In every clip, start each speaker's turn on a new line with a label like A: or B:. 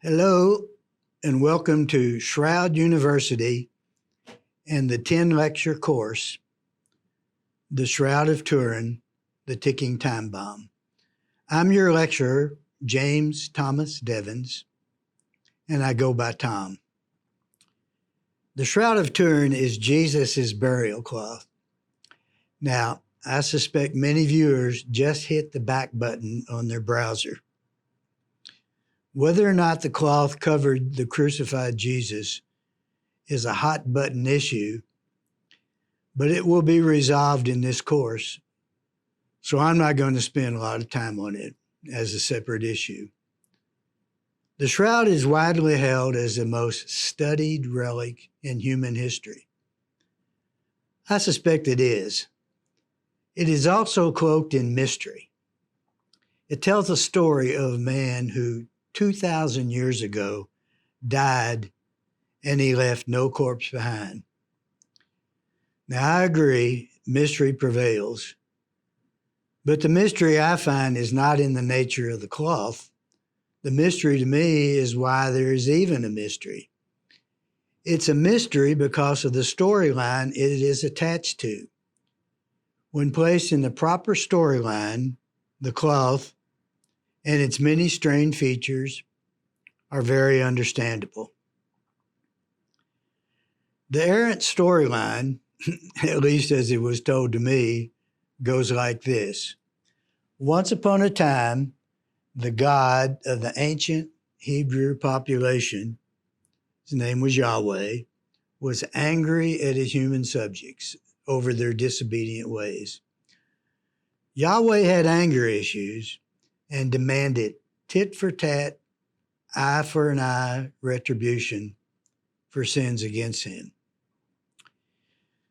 A: Hello, and welcome to Shroud University and the 10-lecture course, The Shroud of Turin, The Ticking Time Bomb. I'm your lecturer, James Thomas Devins, and I go by Tom. The Shroud of Turin is Jesus' burial cloth. Now, I suspect many viewers just hit the back button on their browser. Whether or not the cloth covered the crucified Jesus is a hot button issue, but it will be resolved in this course, so I'm not going to spend a lot of time on it as a separate issue. The shroud is widely held as the most studied relic in human history. I suspect it is. It is also cloaked in mystery. It tells a story of a man who 2,000 years ago died and he left no corpse behind. Now, I agree, mystery prevails, but the mystery I find is not in the nature of the cloth. The mystery to me is why there is even a mystery. It's a mystery because of the storyline it is attached to. When placed in the proper storyline, the cloth and its many strange features are very understandable. The errant storyline, at least as it was told to me, goes like this. Once upon a time, the God of the ancient Hebrew population, his name was Yahweh, was angry at his human subjects over their disobedient ways. Yahweh had anger issues and demanded tit for tat, eye for an eye retribution for sins against him.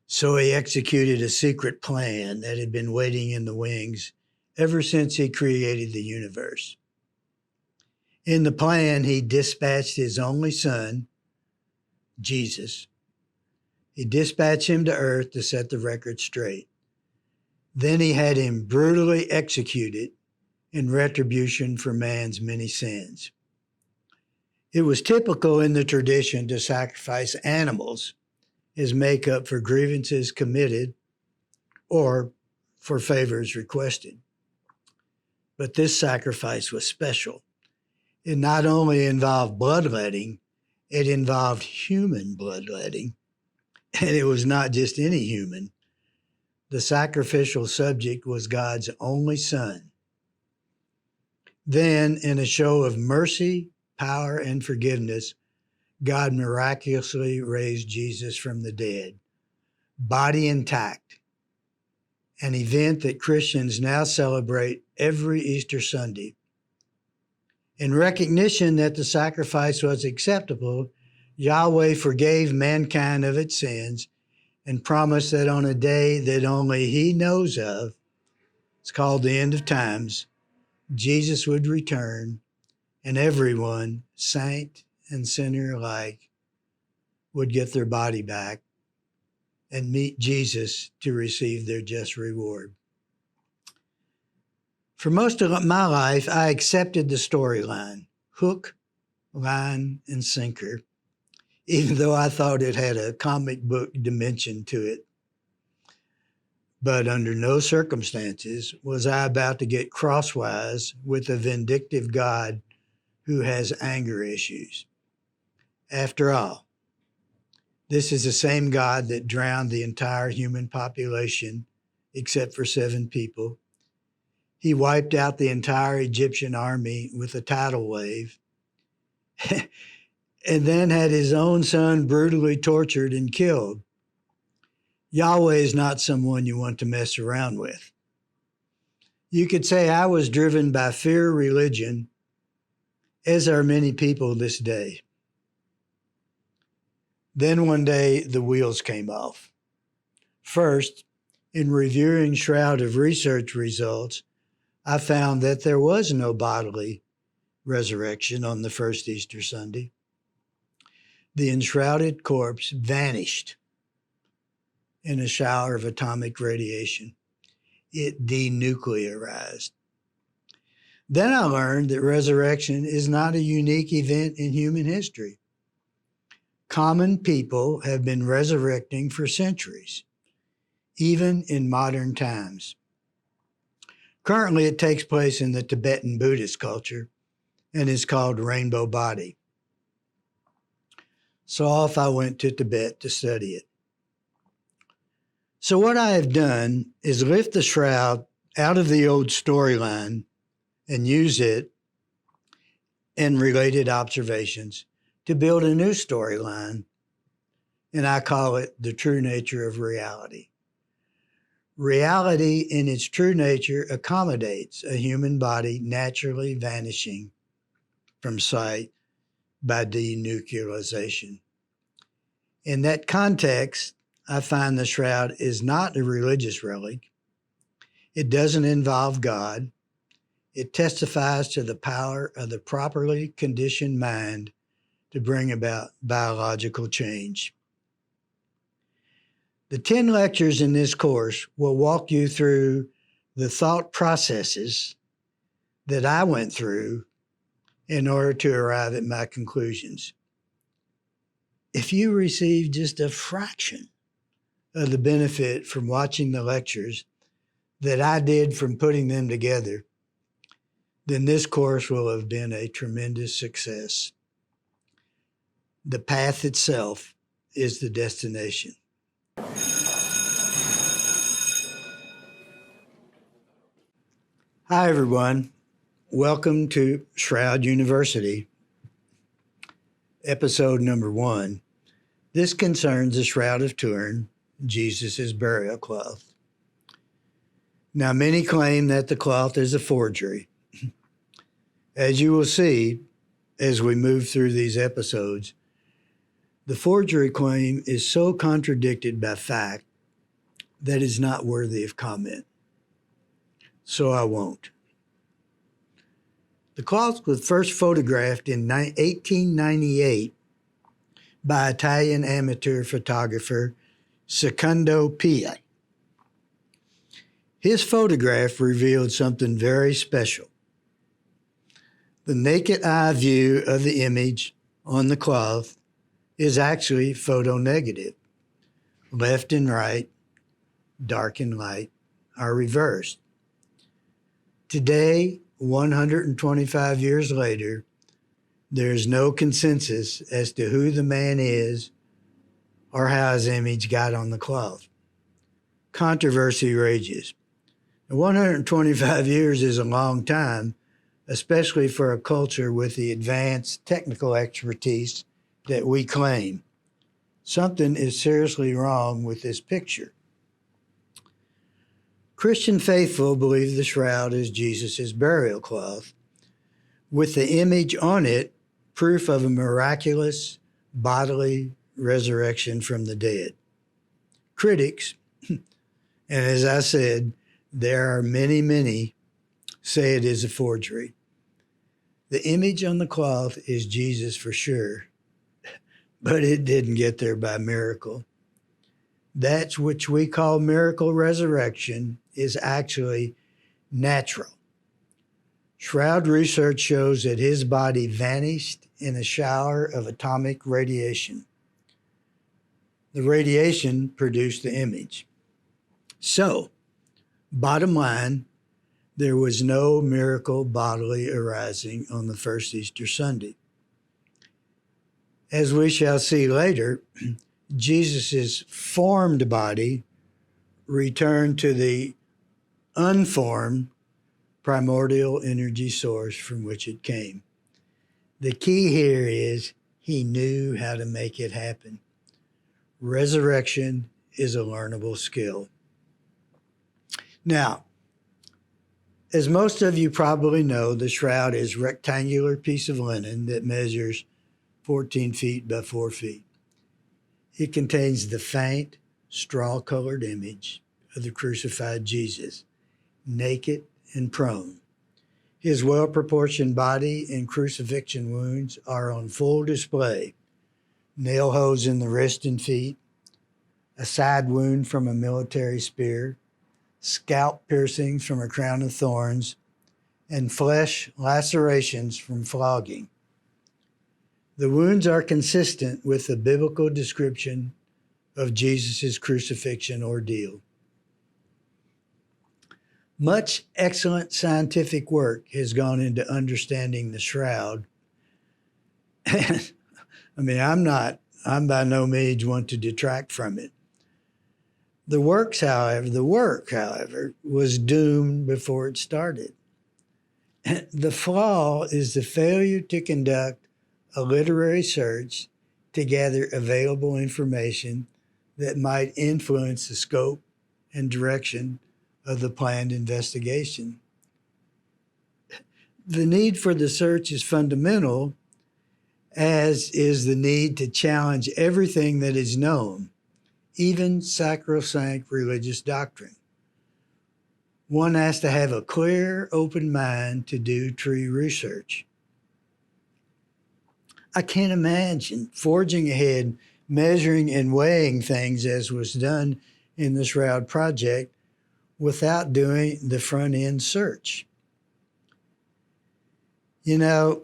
A: So he executed a secret plan that had been waiting in the wings ever since he created the universe. In the plan, he dispatched his only son, Jesus. He dispatched him to earth to set the record straight. Then he had him brutally executed in retribution for man's many sins. It was typical in the tradition to sacrifice animals as make-up for grievances committed or for favors requested. But this sacrifice was special. It not only involved bloodletting, it involved human bloodletting. And it was not just any human. The sacrificial subject was God's only son. Then, in a show of mercy, power, and forgiveness, God miraculously raised Jesus from the dead, body intact, an event that Christians now celebrate every Easter Sunday. In recognition that the sacrifice was acceptable, Yahweh forgave mankind of its sins and promised that on a day that only he knows of, it's called the end of times, Jesus would return and everyone, saint and sinner alike, would get their body back and meet Jesus to receive their just reward. For most of my life, I accepted the storyline, hook, line, and sinker, even though I thought it had a comic book dimension to it. But under no circumstances was I about to get crosswise with a vindictive God who has anger issues. After all, this is the same God that drowned the entire human population except for 7 people. He wiped out the entire Egyptian army with a tidal wave and then had his own son brutally tortured and killed. Yahweh is not someone you want to mess around with. You could say I was driven by fear religion, as are many people this day. Then one day, the wheels came off. First, in reviewing Shroud of research results, I found that there was no bodily resurrection on the first Easter Sunday, the enshrouded corpse vanished in a shower of atomic radiation. It denuclearized. Then I learned that resurrection is not a unique event in human history. Common people have been resurrecting for centuries, even in modern times. Currently, it takes place in the Tibetan Buddhist culture and is called rainbow body. So off I went to Tibet to study it. So what I have done is lift the shroud out of the old storyline and use it and related observations to build a new storyline, and I call it the true nature of reality. Reality in its true nature accommodates a human body naturally vanishing from sight by denuclearization. In that context, I find the shroud is not a religious relic. It doesn't involve God. It testifies to the power of the properly conditioned mind to bring about biological change. The 10 lectures in this course will walk you through the thought processes that I went through in order to arrive at my conclusions. If you receive just a fraction of the benefit from watching the lectures that I did from putting them together, then this course will have been a tremendous success. The path itself is the destination. Hi, everyone. Welcome to Shroud University, episode number 1. This concerns the Shroud of Turin, Jesus' burial cloth. Now, many claim that the cloth is a forgery. As you will see as we move through these episodes, the forgery claim is so contradicted by fact that it's not worthy of comment. So I won't. The cloth was first photographed in 1898 by Italian amateur photographer Secondo Pia. His photograph revealed something very special. The naked eye view of the image on the cloth is actually photonegative. Left and right, dark and light, are reversed. Today, 125 years later, there is no consensus as to who the man is or how his image got on the cloth. Controversy rages. 125 years is a long time, especially for a culture with the advanced technical expertise that we claim. Something is seriously wrong with this picture. Christian faithful believe the shroud is Jesus' burial cloth, with the image on it proof of a miraculous bodily resurrection from the dead. Critics, and as I said, there are many, say it is a forgery. The image on the cloth is Jesus for sure, but it didn't get there by miracle. That which we call miracle resurrection is actually natural. Shroud research shows that his body vanished in a shower of atomic radiation. The radiation produced the image. So, bottom line, there was no miracle bodily arising on the first Easter Sunday. As we shall see later, Jesus' formed body returned to the unformed primordial energy source from which it came. The key here is he knew how to make it happen. Resurrection is a learnable skill. Now, as most of you probably know, the shroud is a rectangular piece of linen that measures 14 feet by 4 feet. It contains the faint, straw-colored image of the crucified Jesus, naked and prone. His well-proportioned body and crucifixion wounds are on full display. Nail holes in the wrist and feet, a side wound from a military spear, scalp piercings from a crown of thorns, and flesh lacerations from flogging. The wounds are consistent with the biblical description of Jesus' crucifixion ordeal. Much excellent scientific work has gone into understanding the shroud. I mean, I'm by no means one to detract from it. The work, however, was doomed before it started. The flaw is the failure to conduct a literary search to gather available information that might influence the scope and direction of the planned investigation. The need for the search is fundamental, as is the need to challenge everything that is known, even sacrosanct religious doctrine. One has to have a clear, open mind to do true research. I can't imagine forging ahead, measuring and weighing things as was done in the Shroud Project without doing the front-end search. You know,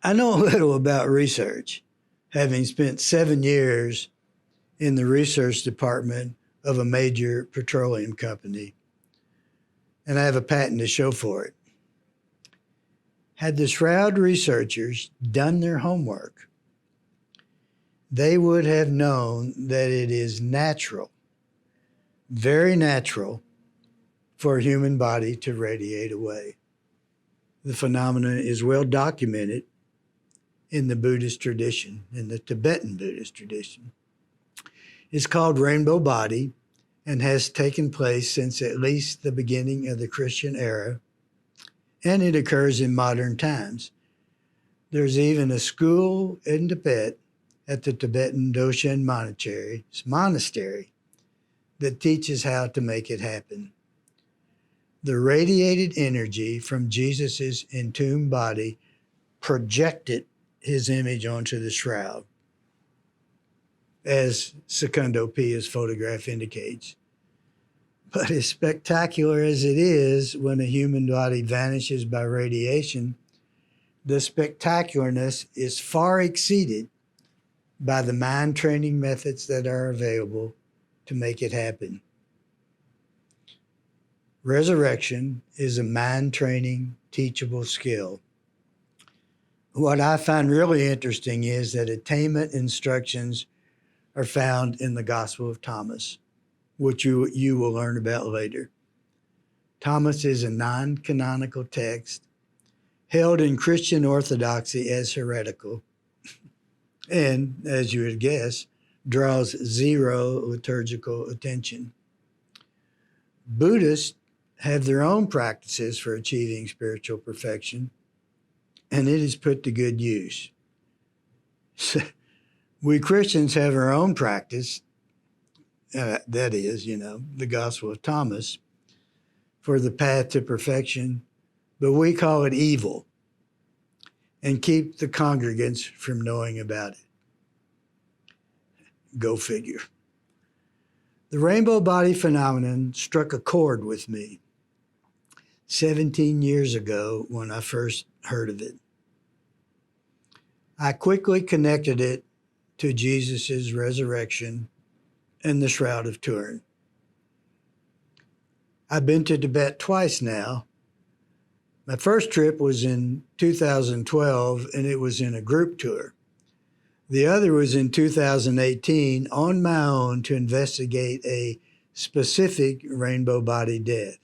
A: I know a little about research, having spent 7 years in the research department of a major petroleum company, and I have a patent to show for it. Had the Shroud researchers done their homework, they would have known that it is natural, very natural, for a human body to radiate away. The phenomenon is well documented in the Buddhist tradition, in the Tibetan Buddhist tradition. It's called rainbow body and has taken place since at least the beginning of the Christian era, and it occurs in modern times. There's even a school in Tibet at the Tibetan Doshan monastery that teaches how to make it happen. The radiated energy from Jesus' entombed body projected his image onto the shroud, as Secundo Pia's photograph indicates. But as spectacular as it is when a human body vanishes by radiation, the spectacularness is far exceeded by the mind training methods that are available to make it happen. Resurrection is a mind training, teachable skill. What I find really interesting is that attainment instructions are found in the Gospel of Thomas, which you will learn about later. Thomas is a non-canonical text held in Christian orthodoxy as heretical, and, as you would guess, draws zero liturgical attention. Buddhists have their own practices for achieving spiritual perfection, and it is put to good use. We Christians have our own practice, that is, the Gospel of Thomas, for the path to perfection, but we call it evil and keep the congregants from knowing about it. Go figure. The rainbow body phenomenon struck a chord with me 17 years ago when I first heard of it. I quickly connected it to Jesus' resurrection and the Shroud of Turin. I've been to Tibet twice now. My first trip was in 2012, and it was in a group tour. The other was in 2018 on my own to investigate a specific rainbow body death.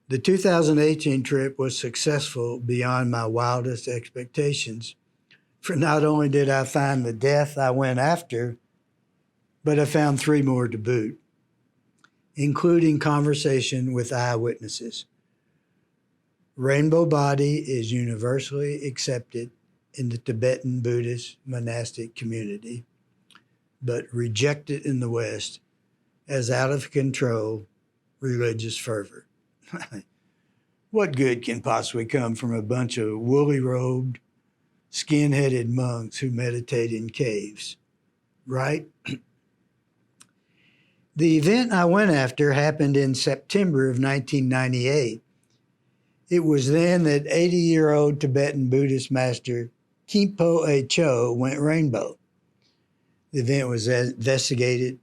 A: The 2018 trip was successful beyond my wildest expectations, for not only did I find the death I went after, but I found 3 more to boot, including conversation with eyewitnesses. Rainbow body is universally accepted in the Tibetan Buddhist monastic community, but rejected in the West as out of control religious fervor. What good can possibly come from a bunch of woolly-robed, skin-headed monks who meditate in caves, right? The event I went after happened in September of 1998. It was then that 80-year-old Tibetan Buddhist master Khenpo Cho went rainbow. The event was investigated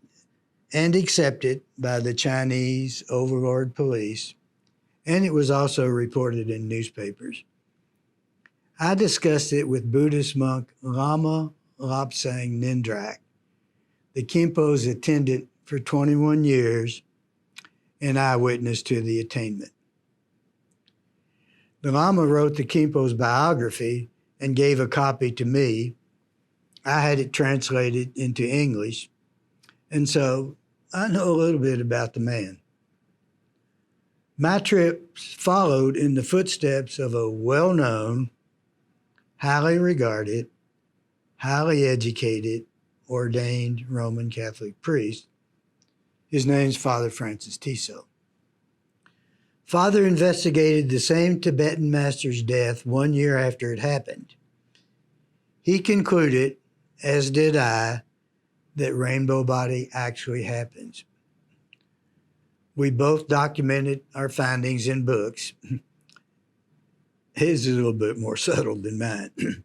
A: and accepted by the Chinese overlord police, and it was also reported in newspapers. I discussed it with Buddhist monk Lama Lobsang Nindrak, the Khenpo's attendant for 21 years and eyewitness to the attainment. The Lama wrote the Khenpo's biography and gave a copy to me. I had it translated into English, and so I know a little bit about the man. My trips followed in the footsteps of a well-known, highly regarded, highly educated, ordained Roman Catholic priest. His name's Father Francis Tiso. Father investigated the same Tibetan master's death 1 year after it happened. He concluded, as did I, that rainbow body actually happens. We both documented our findings in books. His is a little bit more subtle than mine.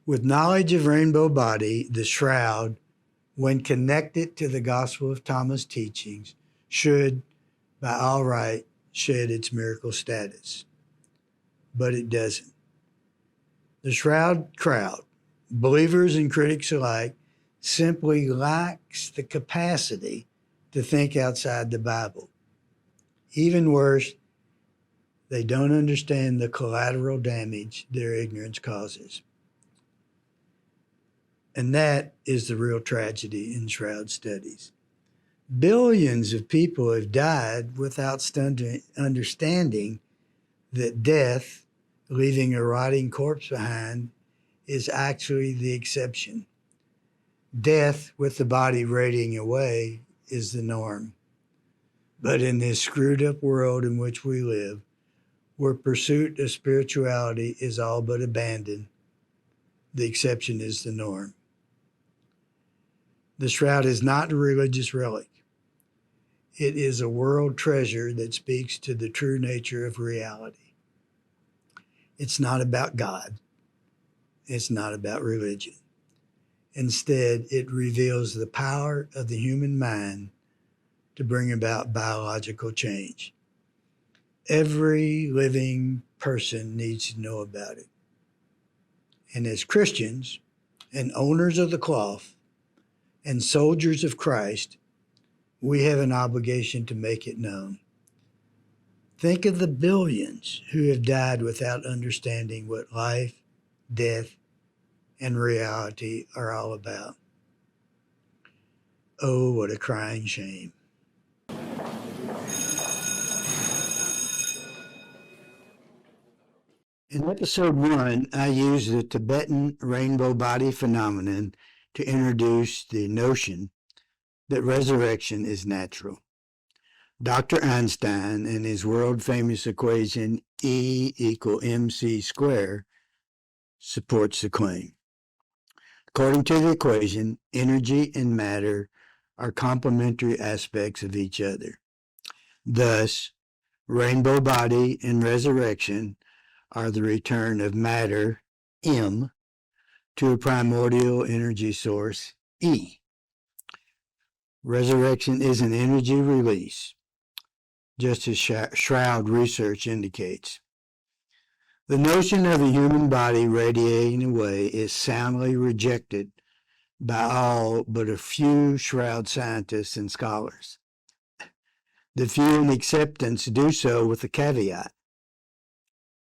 A: With knowledge of rainbow body, the shroud, when connected to the Gospel of Thomas' teachings, should, by all right, shed its miracle status. But it doesn't. The shroud crowd, believers and critics alike, simply lacks the capacity to think outside the Bible. Even worse, they don't understand the collateral damage their ignorance causes. And that is the real tragedy in shroud studies. Billions of people have died without understanding that death, leaving a rotting corpse behind, is actually the exception. Death with the body radiating away is the norm. But in this screwed up world in which we live, where pursuit of spirituality is all but abandoned, the exception is the norm. The shroud is not a religious relic. It is a world treasure that speaks to the true nature of reality. It's not about God. It's not about religion. Instead, it reveals the power of the human mind to bring about biological change. Every living person needs to know about it. And as Christians and owners of the cloth and soldiers of Christ, we have an obligation to make it known. Think of the billions who have died without understanding what life, death, and reality are all about. Oh, what a crying shame. In episode 1, I used the Tibetan rainbow body phenomenon to introduce the notion that resurrection is natural. Dr. Einstein and his world-famous equation E = mc squared supports the claim. According to the equation, energy and matter are complementary aspects of each other. Thus, rainbow body and resurrection are the return of matter, M, to a primordial energy source, E. Resurrection is an energy release, just as shroud research indicates. The notion of the human body radiating away is soundly rejected by all but a few shroud scientists and scholars. The few in acceptance do so with a caveat.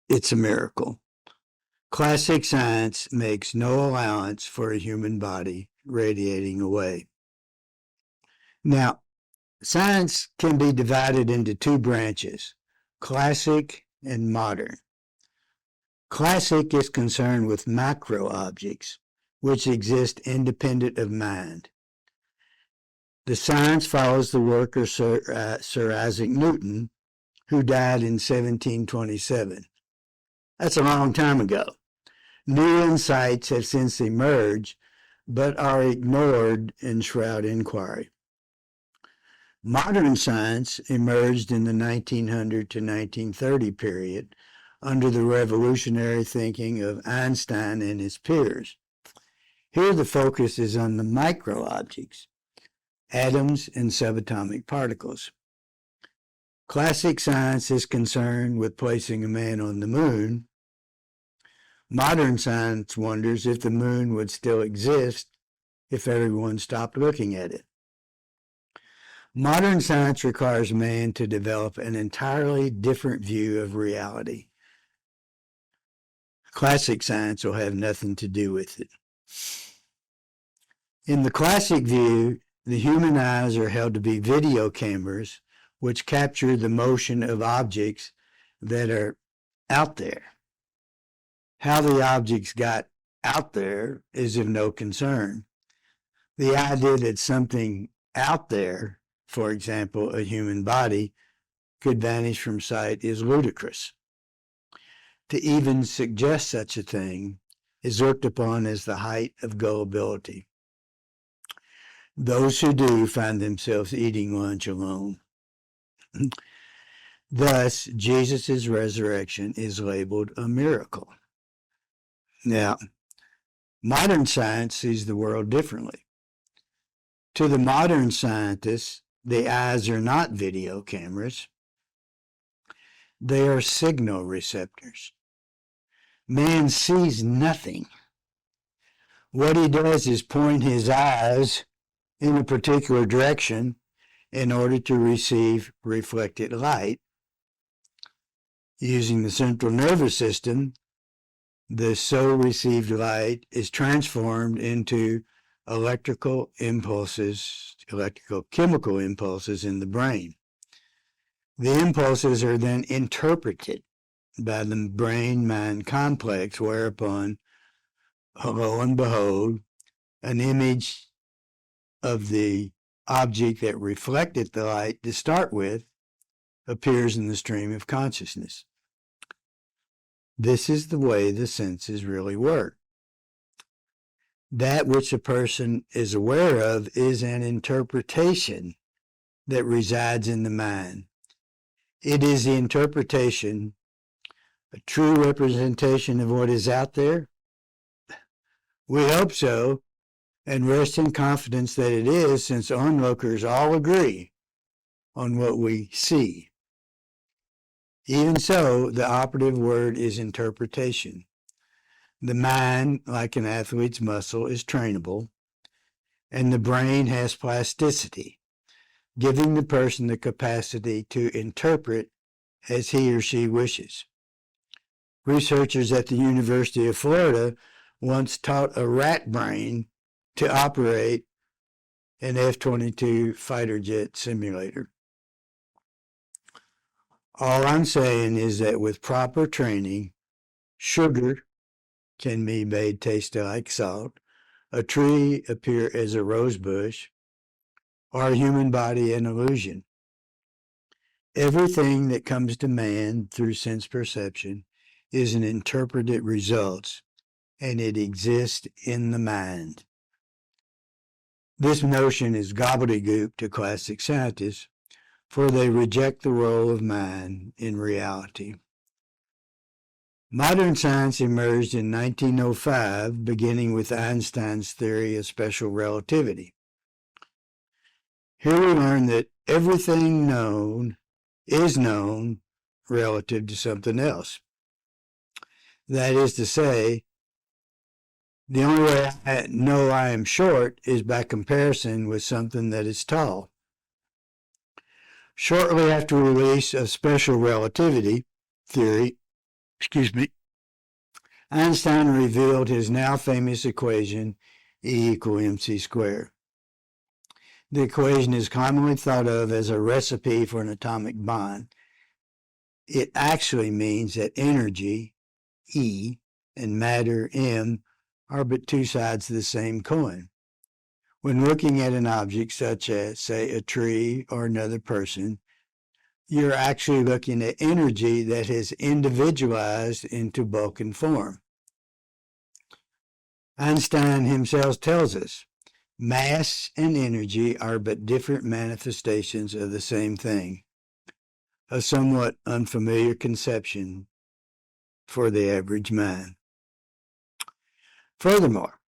A: It's a miracle. Classic science makes no allowance for a human body radiating away. Now, science can be divided into two branches, classic and modern. Classic is concerned with macro objects, which exist independent of mind. The science follows the work of Sir Isaac Newton who died in 1727. That's a long time ago. New insights have since emerged, but are ignored in Shroud inquiry. Modern science emerged in the 1900 to 1930 period under the revolutionary thinking of Einstein and his peers. Here the focus is on the micro-objects, atoms and subatomic particles. Classic science is concerned with placing a man on the moon. Modern science wonders if the moon would still exist if everyone stopped looking at it. Modern science requires man to develop an entirely different view of reality. Classic science will have nothing to do with it. In the classic view, the human eyes are held to be video cameras which capture the motion of objects that are out there. How the objects got out there is of no concern. The idea that something out there, for example, a human body, could vanish from sight is ludicrous. To even suggest such a thing is looked upon as the height of gullibility. Those who do find themselves eating lunch alone. Thus, Jesus' resurrection is labeled a miracle. Now, modern science sees the world differently. To the modern scientists, the eyes are not video cameras. They are signal receptors. Man sees nothing. What he does is point his eyes in a particular direction in order to receive reflected light. Using the central nervous system, the so received light is transformed into electrical chemical impulses in the brain. The impulses are then interpreted by the brain-mind complex, whereupon, lo and behold, an image of the object that reflected the light to start with appears in the stream of consciousness. This is the way the senses really work. That which a person is aware of is an interpretation that resides in the mind. It is the interpretation, a true representation of what is out there. We hope so, and rest in confidence that it is, since onlookers all agree on what we see. Even so, the operative word is interpretation. The mind, like an athlete's muscle, is trainable, and the brain has plasticity, giving the person the capacity to interpret as he or she wishes. Researchers at the University of Florida once taught a rat brain to operate an F-22 fighter jet simulator. All I'm saying is that with proper training, sugar can be made taste like salt, a tree appear as a rose bush, or a human body an illusion. Everything that comes to man through sense perception is an interpreted result, and it exists in the mind. This notion is gobbledygook to classic scientists, for they reject the role of mind in reality. Modern science emerged in 1905, beginning with Einstein's theory of special relativity. Here we learn that everything known is known relative to something else. That is to say, the only way I know I am short is by comparison with something that is tall. Shortly after the release of special relativity theory, Einstein revealed his now famous equation, E = mc squared. The equation is commonly thought of as a recipe for an atomic bond. It actually means that energy, E, and matter, M, are but two sides of the same coin. When looking at an object such as, say, a tree or another person, you're actually looking at energy that has individualized into bulk and form. Einstein himself tells us, mass and energy are but different manifestations of the same thing, a somewhat unfamiliar conception for the average mind. Furthermore,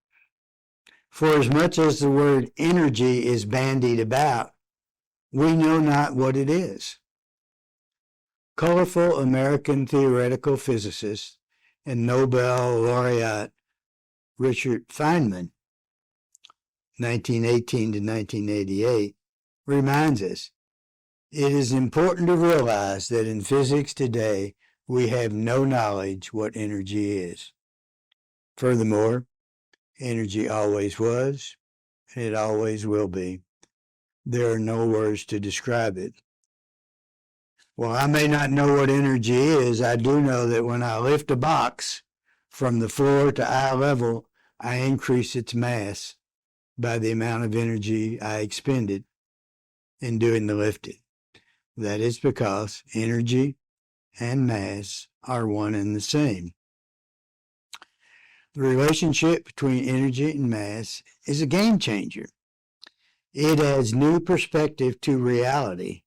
A: for as much as the word energy is bandied about, we know not what it is. Colorful American theoretical physicist and Nobel laureate Richard Feynman, 1918 to 1988, reminds us, it is important to realize that in physics today, we have no knowledge what energy is. Furthermore, energy always was, and it always will be. There are no words to describe it. Well, I may not know what energy is. I do know that when I lift a box from the floor to eye level, I increase its mass by the amount of energy I expended in doing the lifting. That is because energy and mass are one and the same. The relationship between energy and mass is a game changer. It adds new perspective to reality,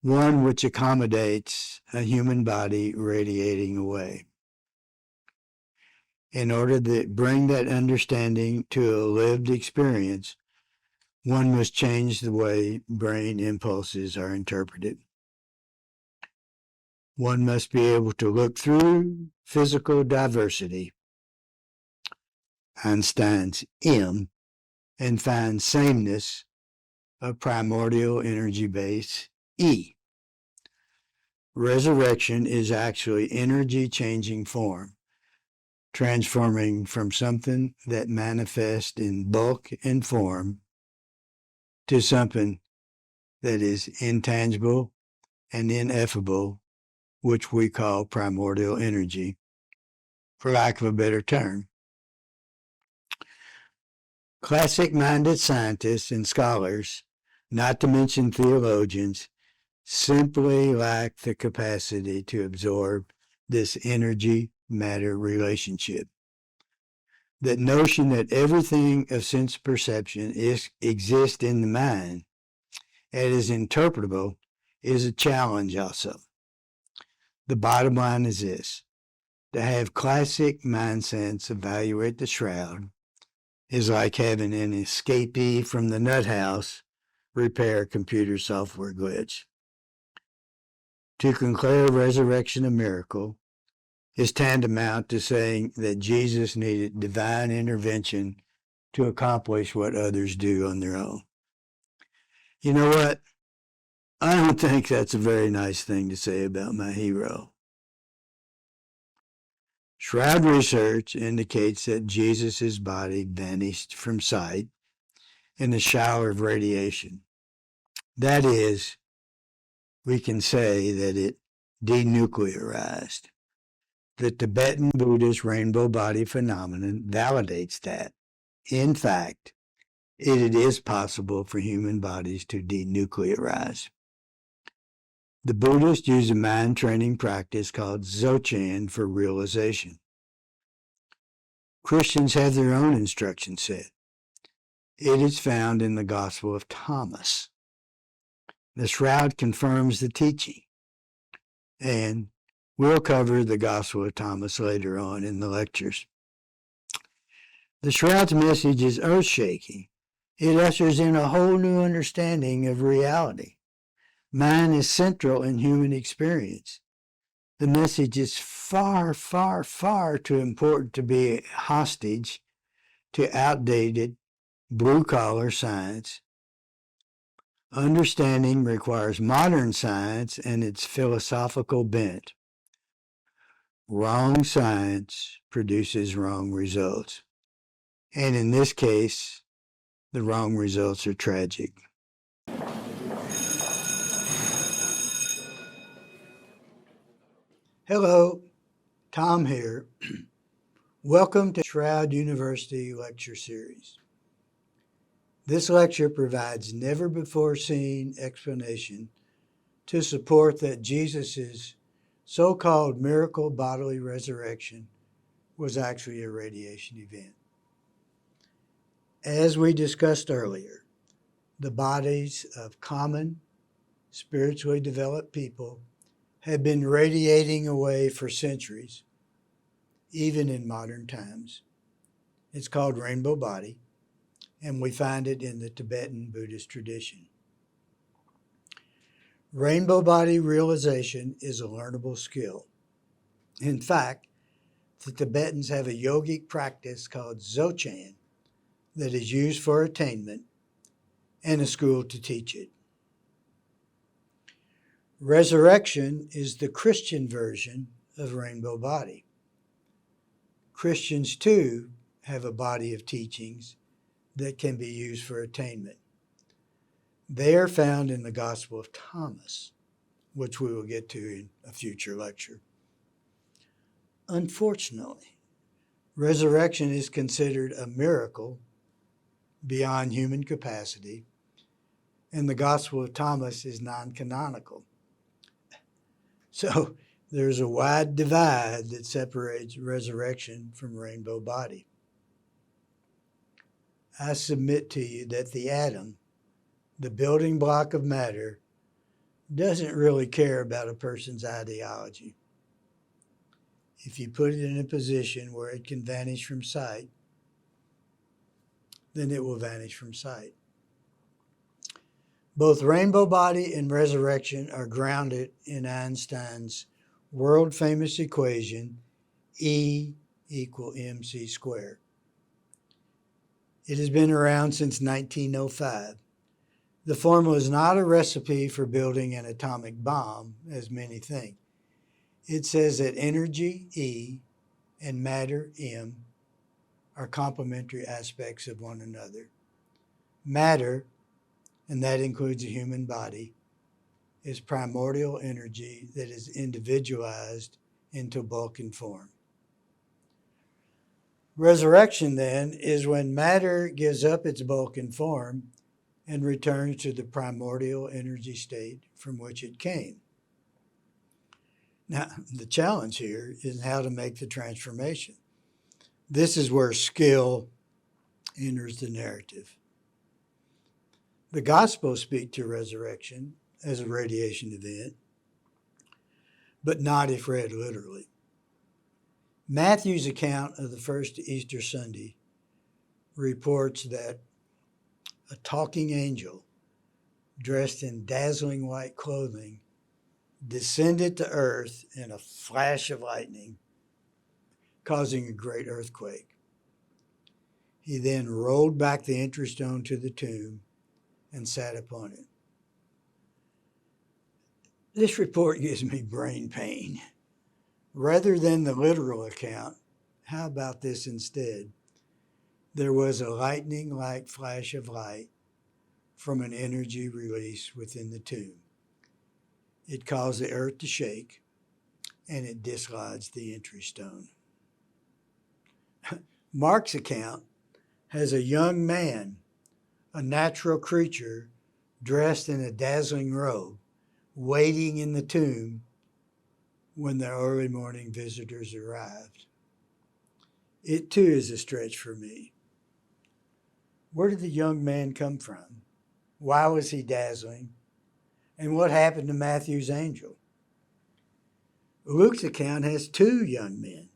A: one which accommodates a human body radiating away. In order to bring that understanding to a lived experience, one must change the way brain impulses are interpreted. One must be able to look through physical diversity, Einstein's M, and find sameness of primordial energy base, E. Resurrection is actually energy changing form, transforming from something that manifests in bulk and form to something that is intangible and ineffable, which we call primordial energy, for lack of a better term. Classic-minded scientists and scholars, not to mention theologians, simply lack the capacity to absorb this energy-matter relationship. That notion that everything of sense perception exists in the mind and is interpretable is a challenge also. The bottom line is this: to have classic mind sense evaluate the shroud is like having an escapee from the nut house repair computer software glitch. To declare resurrection a miracle is tantamount to saying that Jesus needed divine intervention to accomplish what others do on their own. You know what? I don't think that's a very nice thing to say about my hero. Shroud research indicates that Jesus' body vanished from sight in a shower of radiation. That is, we can say that it denuclearized. The Tibetan Buddhist rainbow body phenomenon validates that, in fact, it is possible for human bodies to denuclearize. The Buddhists use a mind training practice called Dzogchen for realization. Christians have their own instruction set. It is found in the Gospel of Thomas. The shroud confirms the teaching, and we'll cover the Gospel of Thomas later on in the lectures. The shroud's message is earth-shaking. It ushers in a whole new understanding of reality. Mind is central in human experience. The message is far, far, far too important to be hostage to outdated blue-collar science. Understanding requires modern science and its philosophical bent. Wrong science produces wrong results. And in this case, the wrong results are tragic. Hello, Tom here. Welcome to Shroud University Lecture Series. This lecture provides never-before-seen explanation to support that Jesus' so-called miracle bodily resurrection was actually a radiation event. As we discussed earlier, the bodies of common, spiritually developed people have been radiating away for centuries, even in modern times. It's called rainbow body, and we find it in the Tibetan Buddhist tradition. Rainbow body realization is a learnable skill. In fact, the Tibetans have a yogic practice called Dzogchen that is used for attainment and a school to teach it. Resurrection is the Christian version of rainbow body. Christians, too, have a body of teachings that can be used for attainment. They are found in the Gospel of Thomas, which we will get to in a future lecture. Unfortunately, resurrection is considered a miracle beyond human capacity, and the Gospel of Thomas is non-canonical. So there's a wide divide that separates resurrection from rainbow body. I submit to you that the atom, the building block of matter, doesn't really care about a person's ideology. If you put it in a position where it can vanish from sight, then it will vanish from sight. Both rainbow body and resurrection are grounded in Einstein's world-famous equation, E equal mc squared. It has been around since 1905. The formula is not a recipe for building an atomic bomb, as many think. It says that energy, E, and matter, M, are complementary aspects of one another. Matter, and that includes the human body, is primordial energy that is individualized into bulk and form. Resurrection, then, is when matter gives up its bulk and form and returns to the primordial energy state from which it came. Now, the challenge here is how to make the transformation. This is where skill enters the narrative. The Gospels speak to resurrection as a radiation event, but not if read literally. Matthew's account of the first Easter Sunday reports that a talking angel dressed in dazzling white clothing descended to earth in a flash of lightning, causing a great earthquake. He then rolled back the entry stone to the tomb and sat upon it. This report gives me brain pain. Rather than the literal account, how about this instead? There was a lightning-like flash of light from an energy release within the tomb. It caused the earth to shake, and it dislodged the entry stone. Mark's account has a young man, a natural creature, dressed in a dazzling robe, waiting in the tomb when the early morning visitors arrived. It too is a stretch for me. Where did the young man come from? Why was he dazzling? And what happened to Matthew's angel? Luke's account has two young men,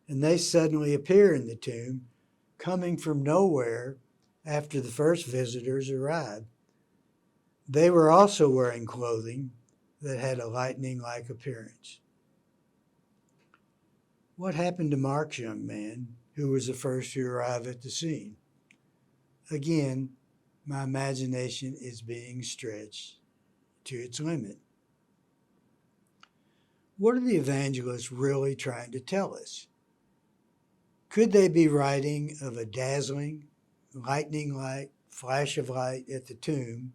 A: and they suddenly appear in the tomb, coming from nowhere after the first visitors arrived. They were also wearing clothing that had a lightning-like appearance. What happened to Mark's young man, who was the first to arrive at the scene? Again, my imagination is being stretched to its limit. What are the evangelists really trying to tell us? Could they be writing of a dazzling, lightning-like flash of light at the tomb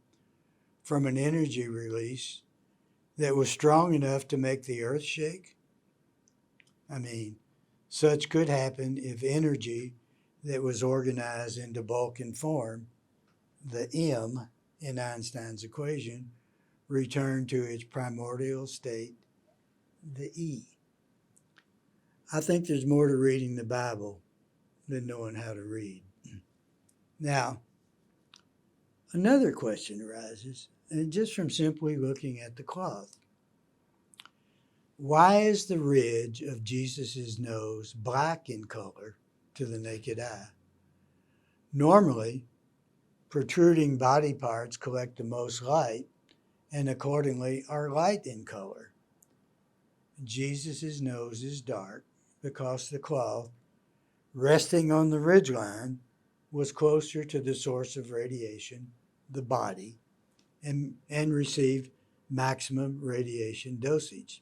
A: from an energy release that was strong enough to make the earth shake? I mean, such could happen if energy that was organized into bulk and form, the M in Einstein's equation, returned to its primordial state, the E. I think there's more to reading the Bible than knowing how to read. Now, another question arises, and just from simply looking at the cloth. Why is the ridge of Jesus' nose black in color to the naked eye? Normally, protruding body parts collect the most light and accordingly are light in color. Jesus' nose is dark because the cloth, resting on the ridgeline, was closer to the source of radiation, the body, and received maximum radiation dosage.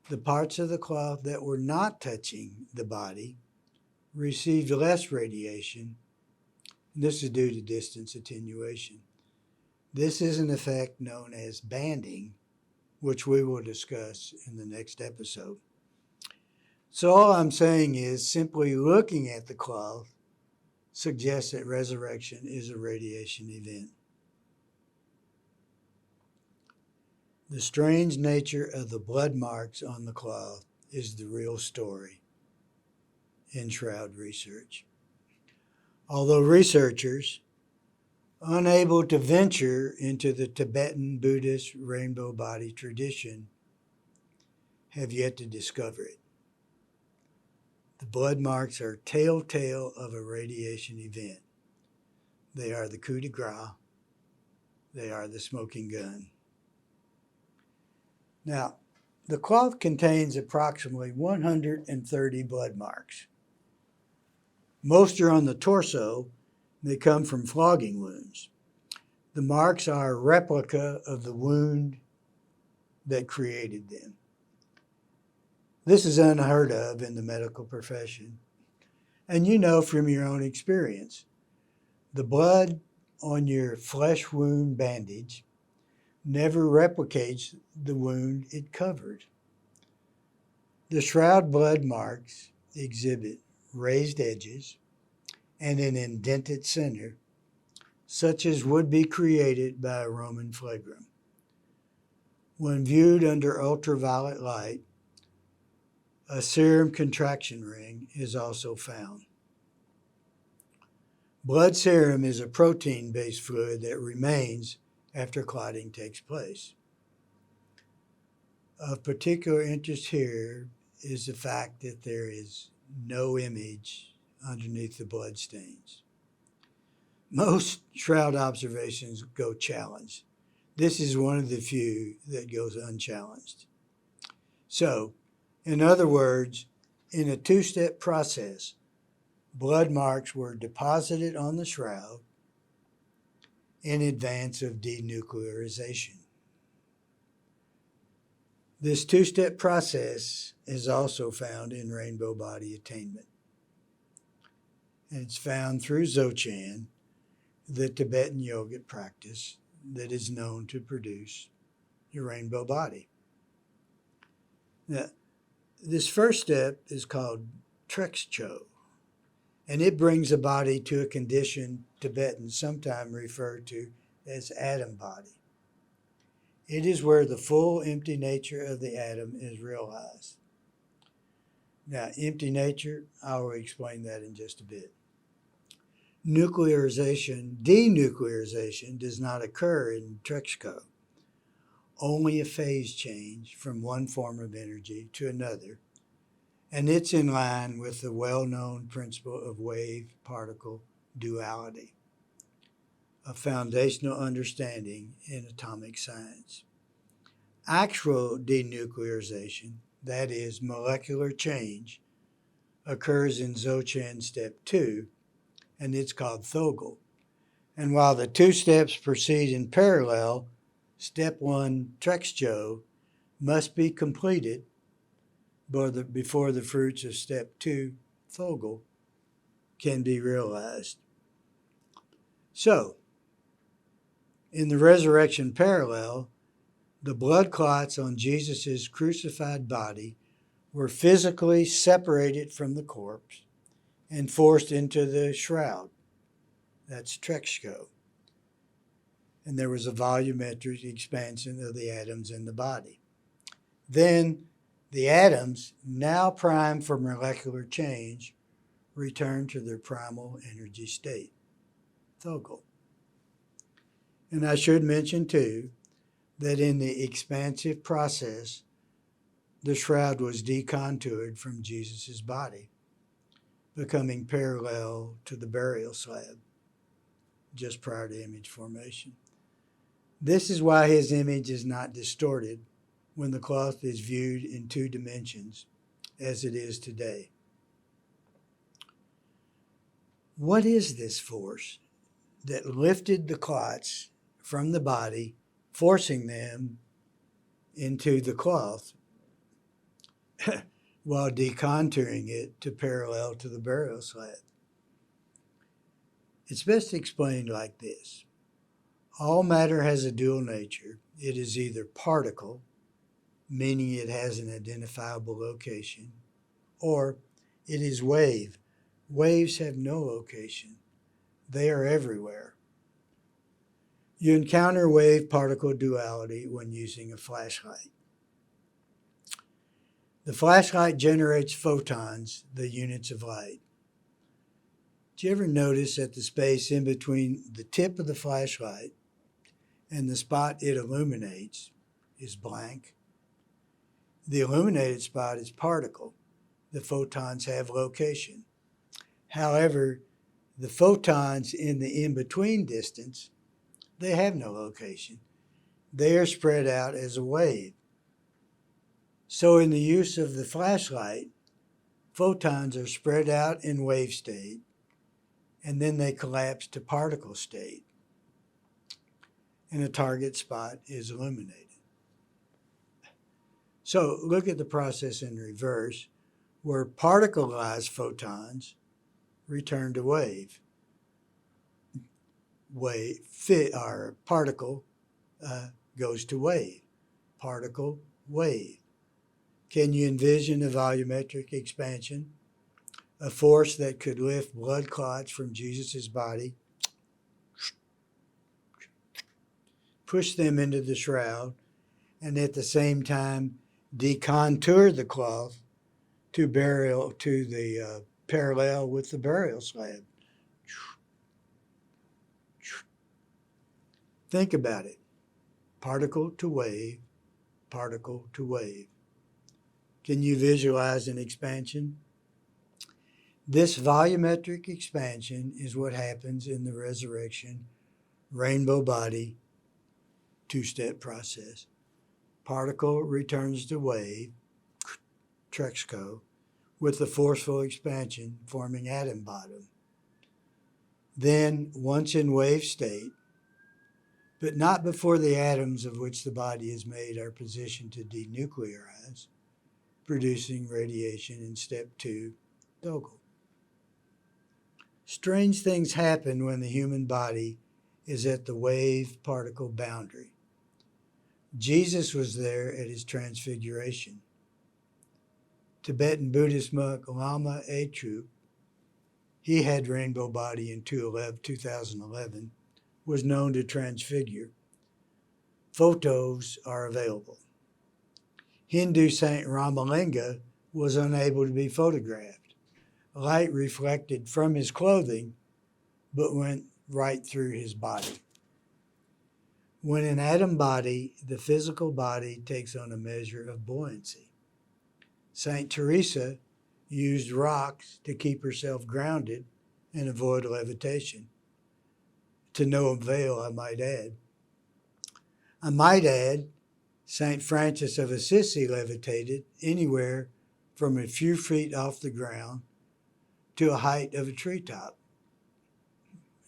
A: The parts of the cloth that were not touching the body received less radiation. This is due to distance attenuation. This is an effect known as banding, which we will discuss in the next episode. So all I'm saying is simply looking at the cloth suggests that resurrection is a radiation event. The strange nature of the blood marks on the cloth is the real story in Shroud research. Although researchers, unable to venture into the Tibetan Buddhist rainbow body tradition, have yet to discover it. The blood marks are telltale of a radiation event. They are the coup de grace. They are the smoking gun. Now, the cloth contains approximately 130 blood marks. Most are on the torso. They come from flogging wounds. The marks are a replica of the wound that created them. This is unheard of in the medical profession. And you know from your own experience, the blood on your flesh wound bandage never replicates the wound it covered. The shroud blood marks exhibit raised edges and an indented center, such as would be created by a Roman flagrum. When viewed under ultraviolet light, a serum contraction ring is also found. Blood serum is a protein-based fluid that remains after clotting takes place. Of particular interest here is the fact that there is no image underneath the blood stains. Most shroud observations go challenged. This is one of the few that goes unchallenged. So, in other words, in a two-step process, blood marks were deposited on the shroud in advance of denuclearization. This two-step process is also found in rainbow body attainment. And it's found through Dzogchen, the Tibetan yogic practice that is known to produce your rainbow body. Now, this first step is called Trekcho, and it brings a body to a condition Tibetans sometimes refer to as atom body. It is where the full empty nature of the atom is realized. Now, empty nature, I will explain that in just a bit. Denuclearization does not occur in Trekcho. Only a phase change from one form of energy to another, and it's in line with the well-known principle of wave-particle duality, a foundational understanding in atomic science. Actual denuclearization, that is, molecular change, occurs in Dzogchen Step 2, and it's called Thogel. And while the two steps proceed in parallel, Step 1, Trekcho, must be completed before the fruits of Step 2, Thogel, can be realized. So, in the resurrection parallel, the blood clots on Jesus' crucified body were physically separated from the corpse and forced into the shroud. That's Trekcho. and there was a volumetric expansion of the atoms in the body. Then the atoms, now primed for molecular change, return to their primal energy state, Thogel. And I should mention, too, that in the expansive process, the shroud was decontoured from Jesus' body, becoming parallel to the burial slab just prior to image formation. This is why his image is not distorted when the cloth is viewed in 2 dimensions, as it is today. What is this force that lifted the clots from the body, forcing them into the cloth while decontouring it to parallel to the burial slab? It's best explained like this. All matter has a dual nature. It is either particle, meaning it has an identifiable location, or it is wave. Waves have no location. They are everywhere. You encounter wave-particle duality when using a flashlight. The flashlight generates photons, the units of light. Do you ever notice that the space in between the tip of the flashlight and the spot it illuminates is blank? The illuminated spot is particle. The photons have location. However, the photons in the in-between distance, they have no location. They are spread out as a wave. So in the use of the flashlight, photons are spread out in wave state, and then they collapse to particle state, and a target spot is illuminated. So look at the process in reverse, where particleized photons return to wave. Particle goes to wave. Particle, wave. Can you envision a volumetric expansion? A force that could lift blood clots from Jesus' body, push them into the shroud, and at the same time decontour the cloth to the parallel with the burial slab. Think about it. Particle to wave, particle to wave. Can you visualize an expansion? This volumetric expansion is what happens in the resurrection rainbow body 2-step process. Particle returns to wave, Trexco, with the forceful expansion forming atom bottom. Then, once in wave state, but not before the atoms of which the body is made are positioned to denuclearize, producing radiation in step 2, Thogel. Strange things happen when the human body is at the wave-particle boundary. Jesus was there at his transfiguration. Tibetan Buddhist monk Lama Atrup, he had rainbow body in 2011, was known to transfigure. Photos are available. Hindu Saint Ramalinga was unable to be photographed. Light reflected from his clothing, but went right through his body. When in atom body, the physical body takes on a measure of buoyancy. Saint Teresa used rocks to keep herself grounded and avoid levitation. To no avail, I might add. I might add, Saint Francis of Assisi levitated anywhere from a few feet off the ground to a height of a treetop.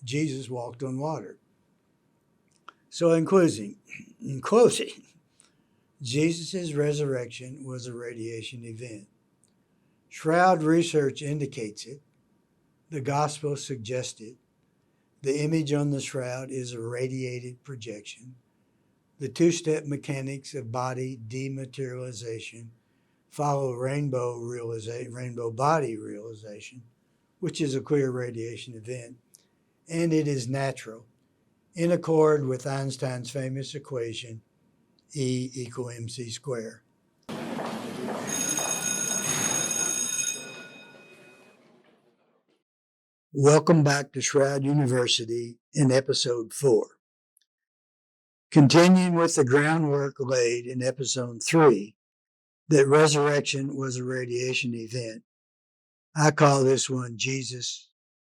A: Jesus walked on water. So in closing, Jesus' resurrection was a radiation event. Shroud research indicates it. The gospel suggests it. The image on the shroud is a radiated projection. The 2-step mechanics of body dematerialization follow rainbow body realization, which is a clear radiation event, and it is natural. in accord with Einstein's famous equation, E equal mc squared. Welcome back to Shroud University in episode 4. Continuing with the groundwork laid in episode 3, that resurrection was a radiation event, I call this one Jesus,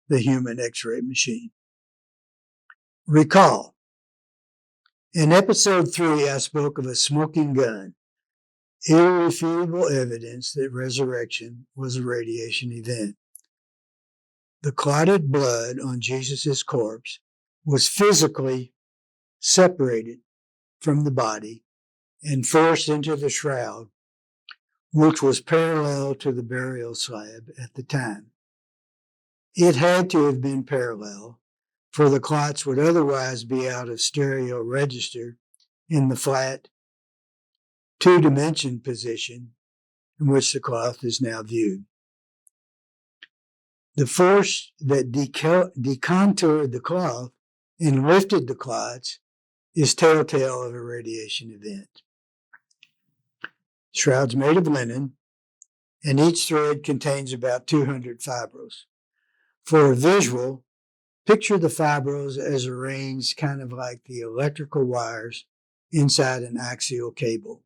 A: the human X-ray machine. Recall, in episode 3, I spoke of a smoking gun, irrefutable evidence that resurrection was a radiation event. The clotted blood on Jesus' corpse was physically separated from the body and forced into the shroud, which was parallel to the burial slab at the time. It had to have been parallel, for the clots would otherwise be out of stereo register in the flat, two-dimension position in which the cloth is now viewed. The force that decontoured the cloth and lifted the clots is telltale of a radiation event. Shroud's made of linen, and each thread contains about 200 fibrils. For a visual, picture the fibrils as arranged kind of like the electrical wires inside an axial cable.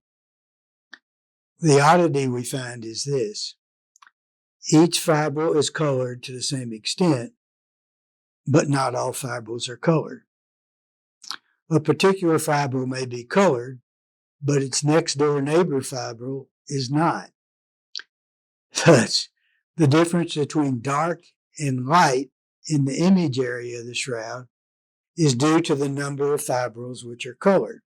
A: The oddity we find is this. Each fibril is colored to the same extent, but not all fibrils are colored. A particular fibril may be colored, but its next-door neighbor fibril is not. Thus, the difference between dark and light in the image area of the shroud is due to the number of fibrils which are colored.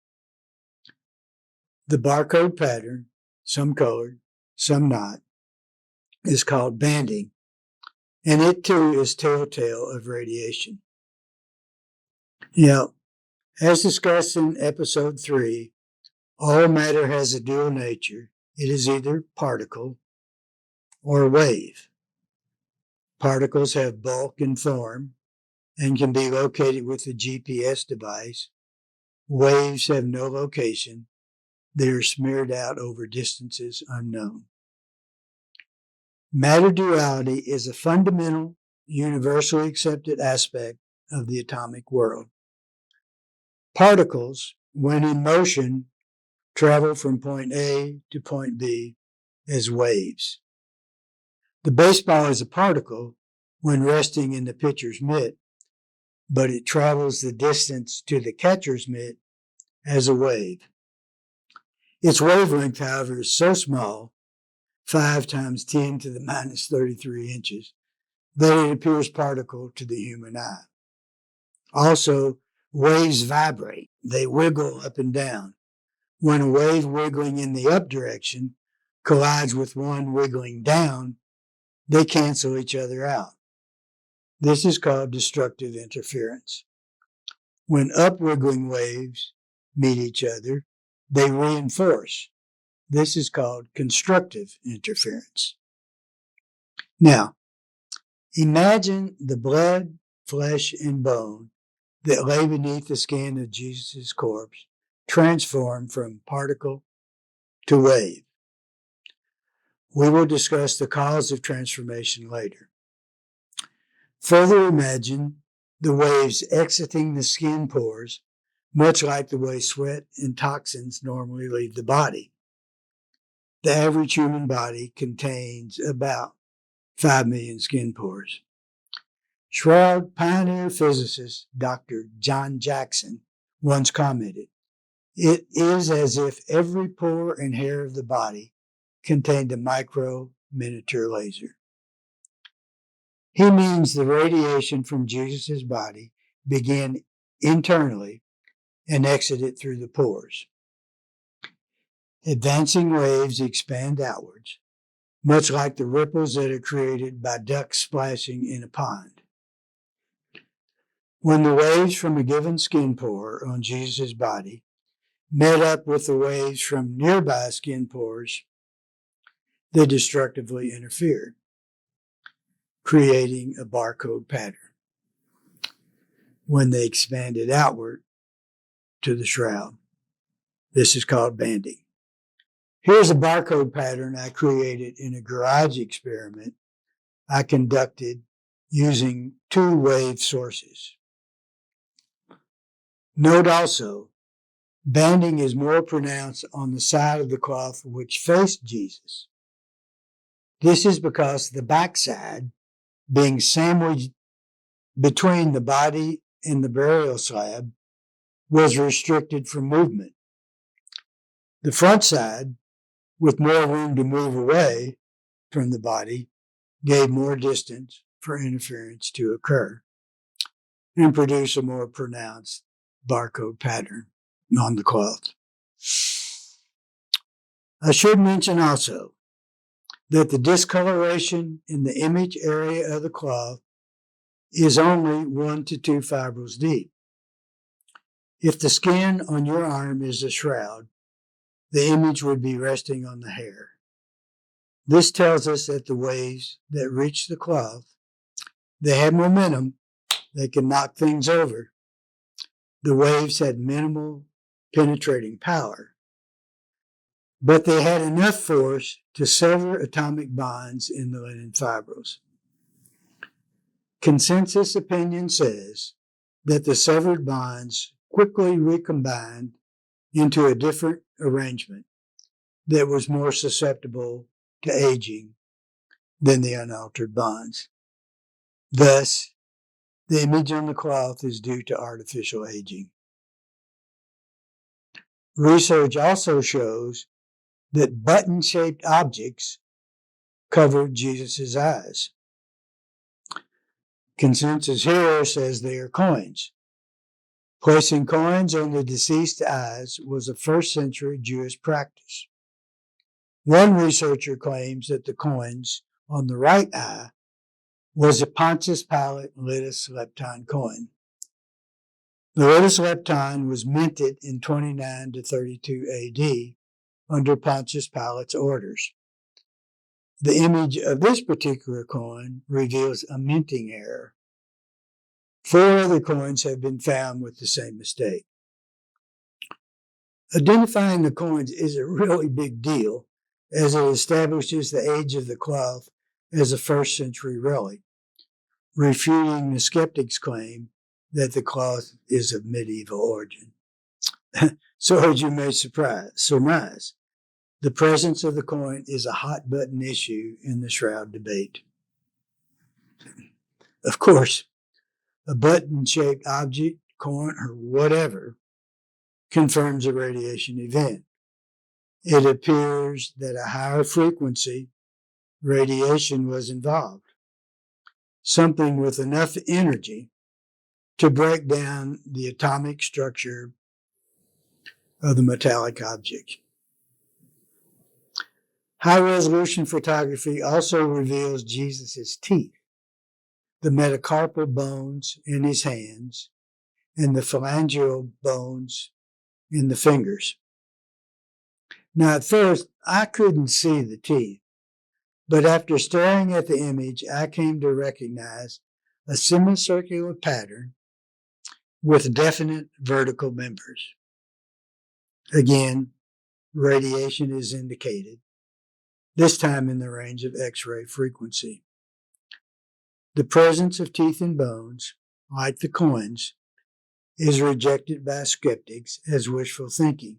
A: The barcode pattern, some colored, some not, is called banding, and it too is telltale of radiation. Now, as discussed in episode 3, all matter has a dual nature. It is either particle or wave. Particles have bulk and form and can be located with a GPS device. Waves have no location. They are smeared out over distances unknown. Matter duality is a fundamental, universally accepted aspect of the atomic world. Particles, when in motion, travel from point A to point B as waves. The baseball is a particle when resting in the pitcher's mitt, but it travels the distance to the catcher's mitt as a wave. Its wavelength, however, is so small, 5 times 10 to the minus 33 inches, that it appears particle to the human eye. Also, waves vibrate. They wiggle up and down. When a wave wiggling in the up direction collides with one wiggling down, they cancel each other out. This is called destructive interference. When up-wiggling waves meet each other, they reinforce. This is called constructive interference. Now, imagine the blood, flesh, and bone that lay beneath the skin of Jesus' corpse transformed from particle to wave. We will discuss the cause of transformation later. Further, imagine the waves exiting the skin pores, much like the way sweat and toxins normally leave the body. The average human body contains about 5 million skin pores. Shroud pioneer physicist Dr. John Jackson once commented, "It is as if every pore and hair of the body contained a miniature laser." He means the radiation from Jesus' body began internally and exited through the pores. Advancing waves expand outwards, much like the ripples that are created by ducks splashing in a pond. When the waves from a given skin pore on Jesus' body met up with the waves from nearby skin pores, they destructively interfered, creating a barcode pattern. when they expanded outward to the shroud. This is called banding. Here's a barcode pattern I created in a garage experiment I conducted using 2 wave sources. Note also, banding is more pronounced on the side of the cloth which faced Jesus. This is because the backside, being sandwiched between the body and the burial slab, was restricted from movement. The front side, with more room to move away from the body, gave more distance for interference to occur and produce a more pronounced barcode pattern on the cloth. I should mention also that the discoloration in the image area of the cloth is only 1 to 2 fibrils deep. If the skin on your arm is a shroud, the image would be resting on the hair. This tells us that the waves that reach the cloth, they have momentum, they can knock things over. The waves had minimal penetrating power, but they had enough force to sever atomic bonds in the linen fibrils. Consensus opinion says that the severed bonds quickly recombined into a different arrangement that was more susceptible to aging than the unaltered bonds. Thus, the image on the cloth is due to artificial aging. Research also shows that button-shaped objects covered Jesus' eyes. Consensus here says they are coins. Placing coins on the deceased's eyes was a first-century Jewish practice. One researcher claims that the coins on the right eye was a Pontius Pilate litus lepton coin. The litus lepton was minted in 29 to 32 AD under Pontius Pilate's orders. The image of this particular coin reveals a minting error. 4 other coins have been found with the same mistake. Identifying the coins is a really big deal, as it establishes the age of the cloth as a first-century relic, refuting the skeptic's claim that the cloth is of medieval origin. So, as you may surmise, the presence of the coin is a hot-button issue in the shroud debate. Of course, a button-shaped object, coin, or whatever confirms a radiation event. It appears that a higher frequency radiation was involved, something with enough energy to break down the atomic structure of the metallic object. High-resolution photography also reveals Jesus' teeth, the metacarpal bones in his hands, and the phalangeal bones in the fingers. Now, at first, I couldn't see the teeth, but after staring at the image, I came to recognize a semicircular pattern with definite vertical members. Again, radiation is indicated, this time in the range of X-ray frequency. The presence of teeth and bones, like the coins, is rejected by skeptics as wishful thinking,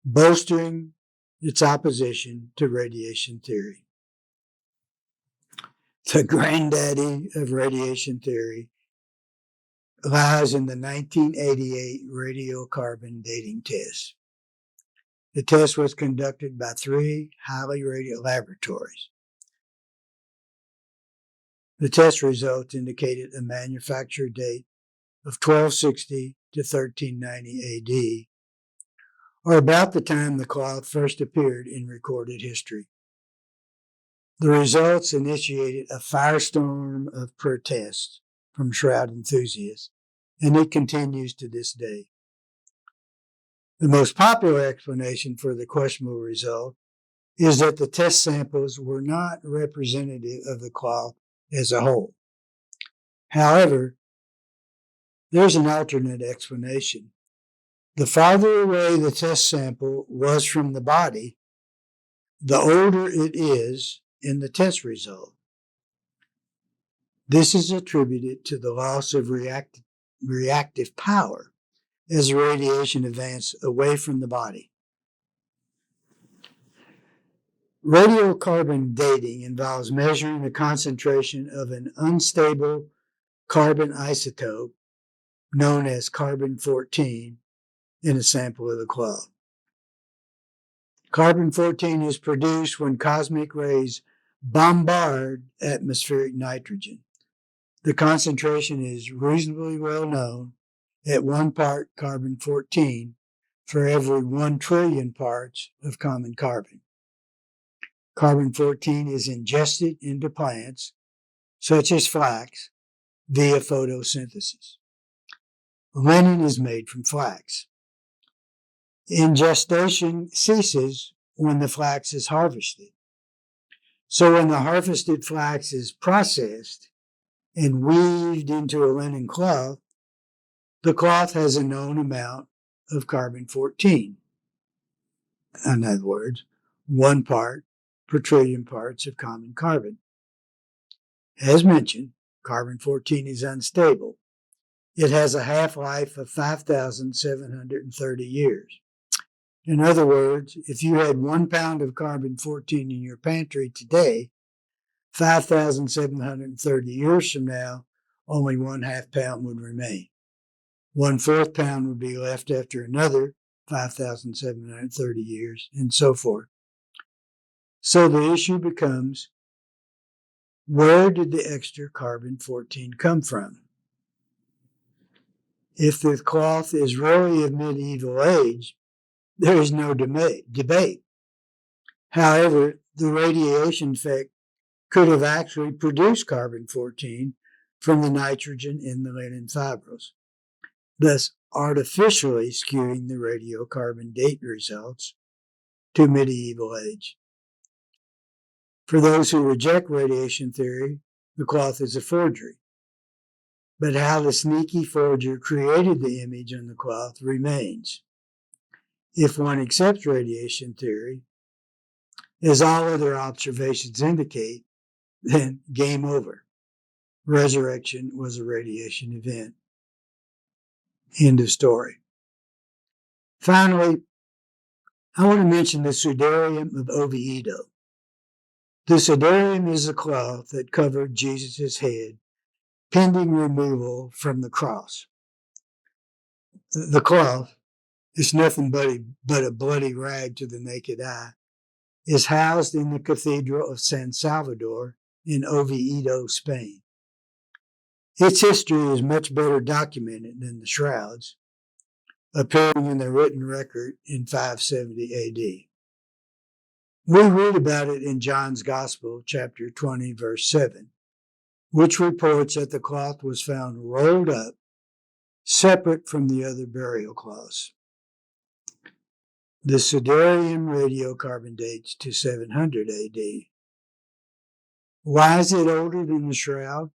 A: bolstering its opposition to radiation theory. The granddaddy of radiation theory lies in the 1988 radiocarbon dating test. The test was conducted by 3 highly rated laboratories. The test results indicated a manufacture date of 1260 to 1390 AD, or about the time the cloth first appeared in recorded history. The results initiated a firestorm of protests from shroud enthusiasts, and it continues to this day. The most popular explanation for the questionable result is that the test samples were not representative of the cloth as a whole. However, There's an alternate explanation. The farther away the test sample was from the body, the older it is in the test result. This is attributed to the loss of reactive power as radiation advances away from the body. Radiocarbon dating involves measuring the concentration of an unstable carbon isotope known as carbon-14 in a sample of the cloth. Carbon-14 is produced when cosmic rays bombard atmospheric nitrogen. The concentration is reasonably well known at 1 part carbon-14 for every 1 trillion parts of common carbon. Carbon-14 is ingested into plants, such as flax, via photosynthesis. Linen is made from flax. Ingestion ceases when the flax is harvested. So when the harvested flax is processed and weaved into a linen cloth, the cloth has a known amount of carbon-14. In other words, 1 part per trillion parts of common carbon. As mentioned, carbon-14 is unstable. It has a half-life of 5,730 years. In other words, if you had 1 pound of carbon-14 in your pantry today, 5,730 years from now, only 1/2 pound would remain. 1/4 pound would be left after another 5,730 years, and so forth. So the issue becomes, where did the extra carbon-14 come from? If the cloth is really of medieval age, there is no debate. However, the radiation effect could have actually produced carbon-14 from the nitrogen in the linen fibrils, thus artificially skewing the radiocarbon date results to medieval age. For those who reject radiation theory, the cloth is a forgery. But how the sneaky forger created the image on the cloth remains. If one accepts radiation theory, as all other observations indicate, then game over. Resurrection was a radiation event. End of story. Finally, I want to mention the sudarium of Oviedo. The sudarium is a cloth that covered Jesus' head, pending removal from the cross. The cloth is nothing but a bloody rag to the naked eye, is housed in the Cathedral of San Salvador in Oviedo, Spain. Its history is much better documented than the shrouds, appearing in the written record in 570 A.D. We read about it in John's Gospel, chapter 20, verse 7, which reports that the cloth was found rolled up, separate from the other burial cloths. The sudarium radiocarbon dates to 700 A.D. Why is it older than the shroud?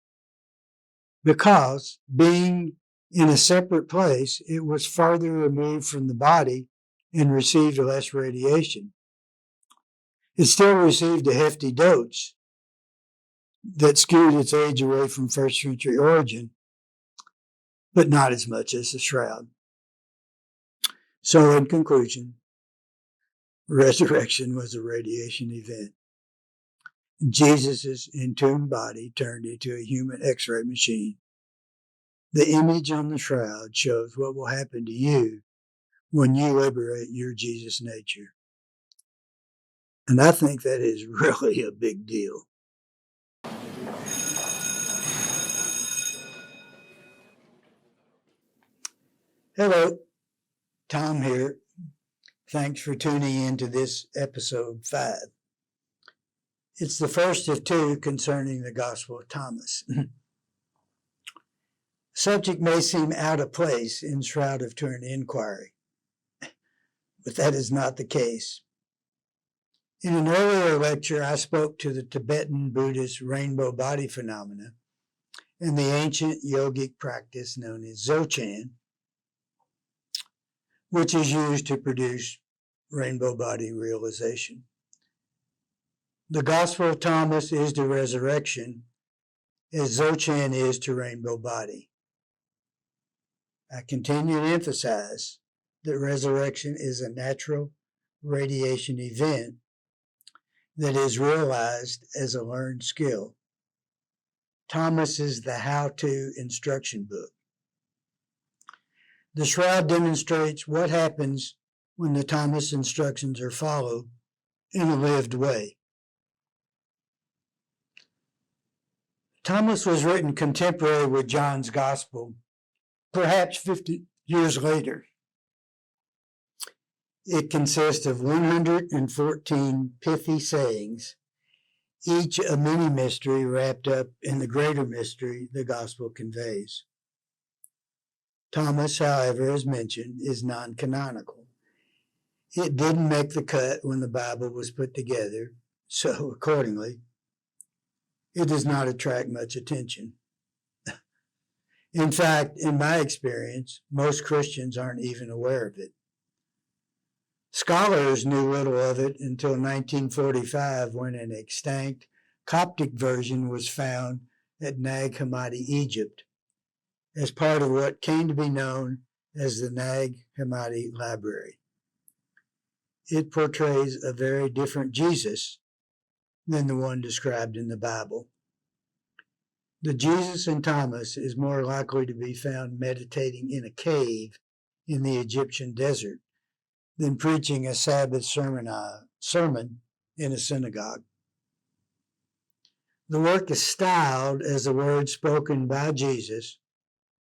A: Because, being in a separate place, it was farther removed from the body and received less radiation. It still received a hefty dose that skewed its age away from first century origin, but not as much as the shroud. So in conclusion, resurrection was a radiation event. Jesus' entombed body turned into a human X-ray machine. The image on the shroud shows what will happen to you when you liberate your Jesus nature. And I think that is really a big deal. Hello, Tom here. Thanks for tuning in to this episode 5. It's the first of 2 concerning the Gospel of Thomas. Subject may seem out of place in Shroud of Turin inquiry, but that is not the case. In an earlier lecture, I spoke to the Tibetan Buddhist rainbow body phenomena and the ancient yogic practice known as Dzogchen, which is used to produce rainbow body realization. The Gospel of Thomas is to resurrection, as Dzogchen is to rainbow body. I continue to emphasize that resurrection is a natural radiation event that is realized as a learned skill. Thomas is the how-to instruction book. The Shroud demonstrates what happens when the Thomas instructions are followed in a lived way. Thomas was written contemporary with John's Gospel, perhaps 50 years later. It consists of 114 pithy sayings, each a mini mystery wrapped up in the greater mystery the Gospel conveys. Thomas, however, as mentioned, is non-canonical. It didn't make the cut when the Bible was put together, so accordingly, it does not attract much attention. In fact, in my experience, most Christians aren't even aware of it. Scholars knew little of it until 1945, when an extant Coptic version was found at Nag Hammadi, Egypt, as part of what came to be known as the Nag Hammadi Library. It portrays a very different Jesus than the one described in the Bible. The Jesus in Thomas is more likely to be found meditating in a cave in the Egyptian desert than preaching a Sabbath sermon in a synagogue. The work is styled as a word spoken by Jesus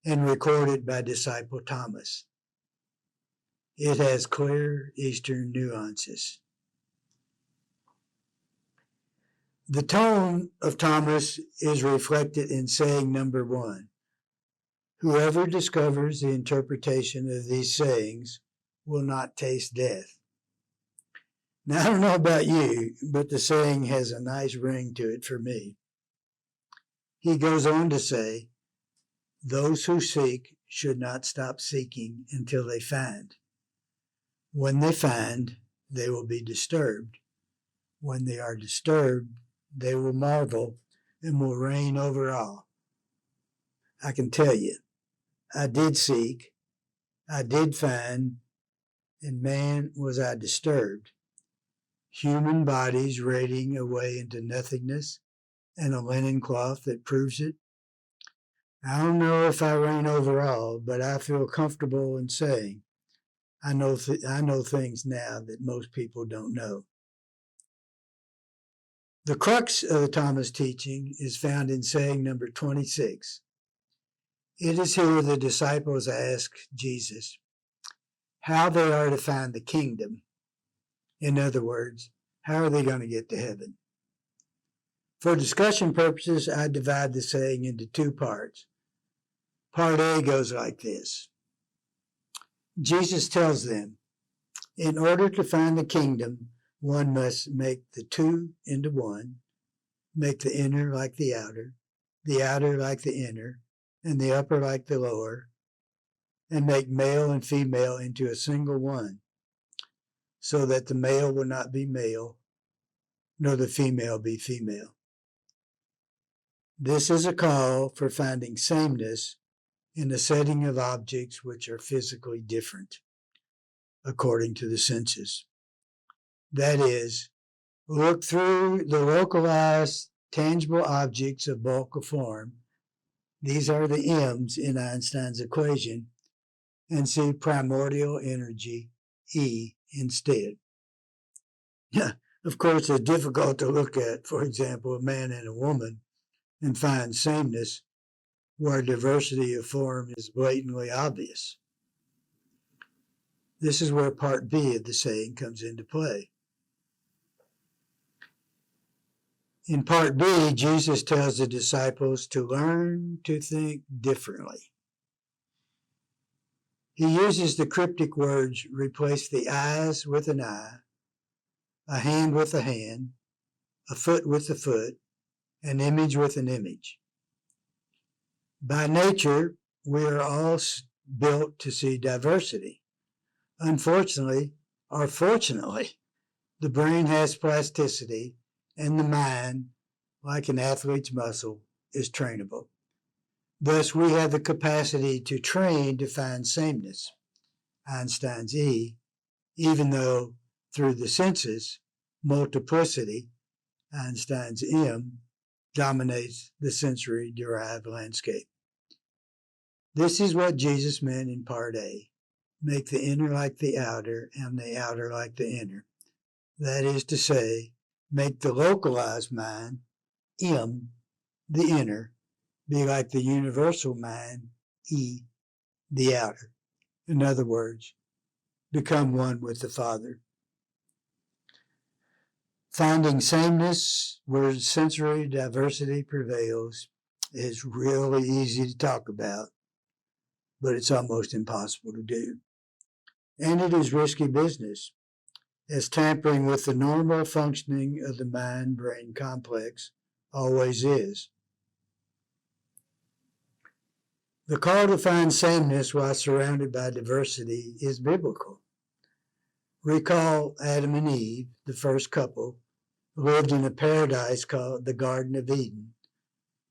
A: and recorded by disciple Thomas. It has clear Eastern nuances. The tone of Thomas is reflected in saying number 1. Whoever discovers the interpretation of these sayings will not taste death. Now, I don't know about you, but the saying has a nice ring to it for me. He goes on to say, those who seek should not stop seeking until they find. When they find, they will be disturbed. When they are disturbed, they will marvel and will reign over all. I can tell you, I did seek, I did find, and man, was I disturbed. Human bodies radiating away into nothingness, and a linen cloth that proves it. I don't know if I reign over all, but I feel comfortable in saying I know things now that most people don't know. The crux of the Thomas teaching is found in saying number 26. It is here the disciples ask Jesus how they are to find the kingdom. In other words, how are they going to get to heaven? For discussion purposes, I divide the saying into 2 parts. Part A goes like this. Jesus tells them, in order to find the kingdom, one must make the 2 into 1, make the inner like the outer like the inner, and the upper like the lower, and make male and female into a single one, so that the male will not be male, nor the female be female. This is a call for finding sameness in the setting of objects which are physically different, according to the senses. That is, look through the localized, tangible objects of bulk or form. These are the M's in Einstein's equation, and see primordial energy, E, instead. Of course, it's difficult to look at, for example, a man and a woman and find sameness where diversity of form is blatantly obvious. This is where part B of the saying comes into play. In part B, Jesus tells the disciples to learn to think differently. He uses the cryptic words, replace the eyes with an eye, a hand with a hand, a foot with a foot, an image with an image. By nature, we are all built to see diversity. Unfortunately, or fortunately, the brain has plasticity, and the mind, like an athlete's muscle, is trainable. Thus, we have the capacity to train to find sameness, Einstein's E, even though through the senses, multiplicity, Einstein's M, dominates the sensory-derived landscape. This is what Jesus meant in part A. Make the inner like the outer, and the outer like the inner. That is to say, make the localized mind, M, the inner, be like the universal mind, E, the outer. In other words, become one with the Father. Finding sameness where sensory diversity prevails is really easy to talk about, but it's almost impossible to do. And it is risky business, as tampering with the normal functioning of the mind-brain complex always is. The call to find sameness while surrounded by diversity is biblical. Recall Adam and Eve, the first couple, lived in a paradise called the Garden of Eden,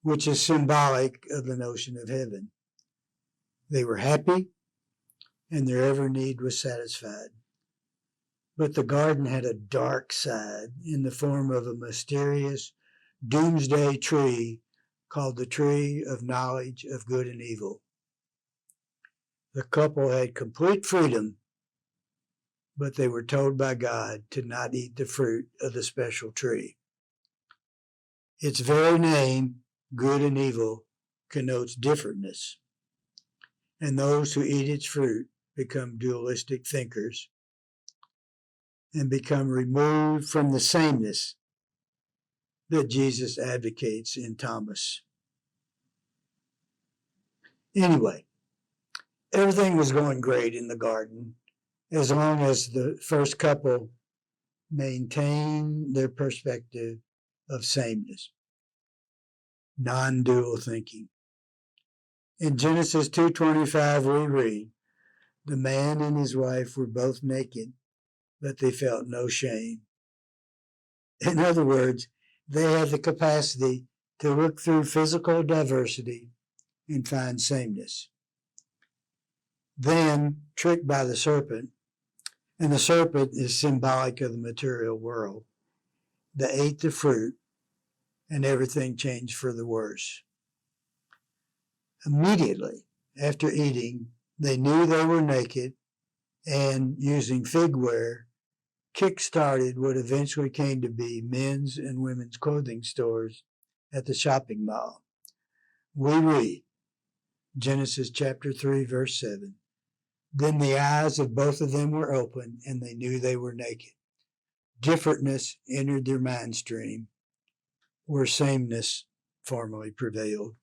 A: which is symbolic of the notion of heaven. They were happy, and their every need was satisfied. But the garden had a dark side in the form of a mysterious doomsday tree called the tree of knowledge of good and evil. The couple had complete freedom, but they were told by God to not eat the fruit of the special tree. Its very name, good and evil, connotes differentness, and those who eat its fruit become dualistic thinkers and become removed from the sameness that Jesus advocates in Thomas. Anyway, everything was going great in the garden as long as the first couple maintained their perspective of sameness, non-dual thinking. In Genesis 2:25 we read, "The man and his wife were both naked, but they felt no shame." In other words, they had the capacity to look through physical diversity and find sameness. Then, tricked by the serpent, and the serpent is symbolic of the material world, they ate the fruit and everything changed for the worse. Immediately after eating, they knew they were naked and, using figware, kick-started what eventually came to be men's and women's clothing stores at the shopping mall. We read, Genesis chapter 3, verse 7, "Then the eyes of both of them were open, and they knew they were naked. Differentness entered their mind stream, where sameness formerly prevailed."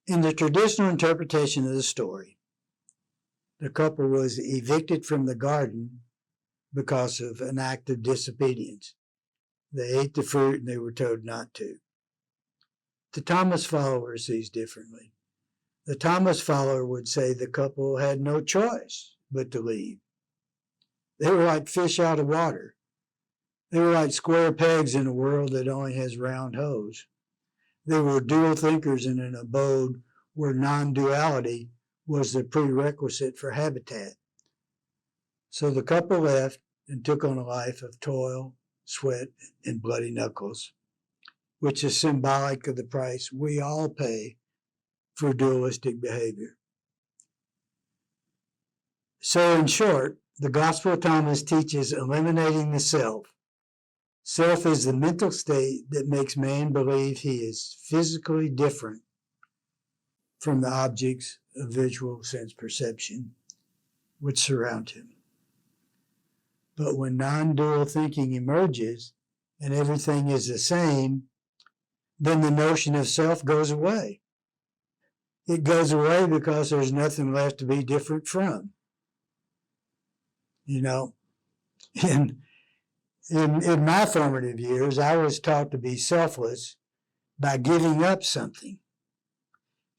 A: In the traditional interpretation of the story, the couple was evicted from the garden because of an act of disobedience. They ate the fruit and they were told not to. The Thomas follower sees differently. The Thomas follower would say the couple had no choice but to leave. They were like fish out of water. They were like square pegs in a world that only has round holes. They were dual thinkers in an abode where non-duality was the prerequisite for habitat. So the couple left and took on a life of toil, sweat, and bloody knuckles, which is symbolic of the price we all pay for dualistic behavior. So in short, the Gospel of Thomas teaches eliminating the self. Self is the mental state that makes man believe he is physically different from the objects of visual sense perception which surround him. But when non-dual thinking emerges and everything is the same, then the notion of self goes away. It goes away because there's nothing left to be different from. You know, in my formative years, I was taught to be selfless by giving up something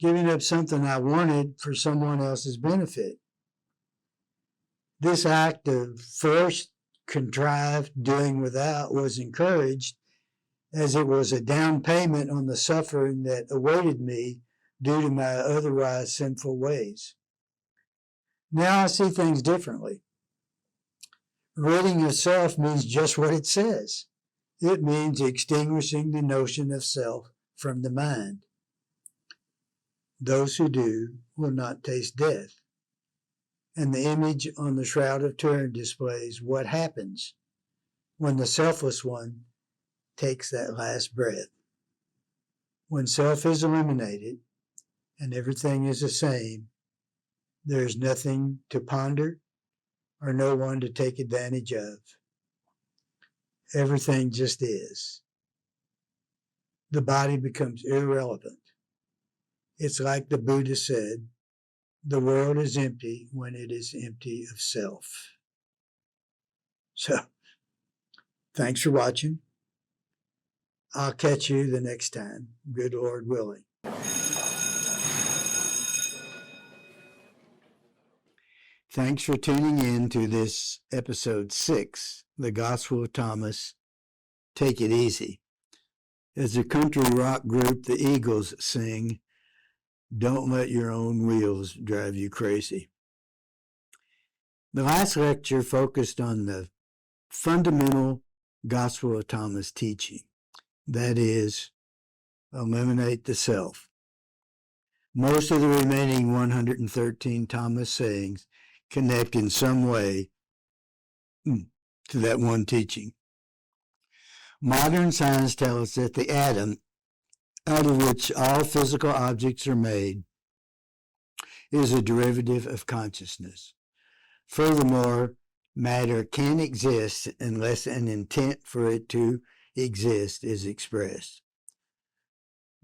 A: I wanted for someone else's benefit. This act of forced, contrived doing without was encouraged, as it was a down payment on the suffering that awaited me due to my otherwise sinful ways. Now I see things differently. Ridding of self means just what it says. It means extinguishing the notion of self from the mind. Those who do will not taste death. And the image on the Shroud of Turin displays what happens when the selfless one takes that last breath. When self is eliminated and everything is the same, there is nothing to ponder or no one to take advantage of. Everything just is. The body becomes irrelevant. It's like the Buddha said, the world is empty when it is empty of self. So, thanks for watching. I'll catch you the next time, good Lord willing. Thanks for tuning in to this episode 6, The Gospel of Thomas, Take It Easy. As the country rock group The Eagles sing, don't let your own wheels drive you crazy. The last lecture focused on the fundamental Gospel of Thomas teaching. That is, eliminate the self. Most of the remaining 113 Thomas sayings connect in some way to that one teaching. Modern science tells us that the atom, out of which all physical objects are made, is a derivative of consciousness. Furthermore, matter can't exist unless an intent for it to exist is expressed.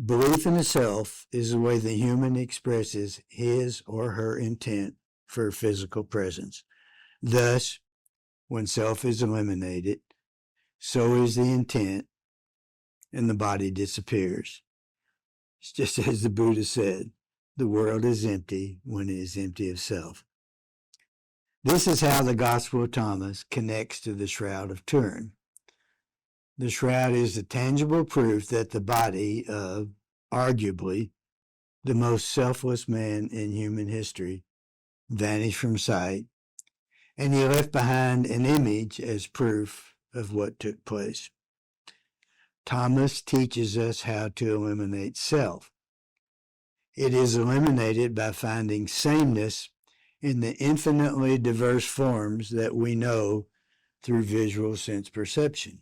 A: Belief in the self is the way the human expresses his or her intent for physical presence. Thus, when self is eliminated, so is the intent, and the body disappears. It's just as the Buddha said, the world is empty when it is empty of self. This is how the Gospel of Thomas connects to the Shroud of Turin. The shroud is the tangible proof that the body of, arguably, the most selfless man in human history vanished from sight, and he left behind an image as proof of what took place. Thomas teaches us how to eliminate self. It is eliminated by finding sameness in the infinitely diverse forms that we know through visual sense perception.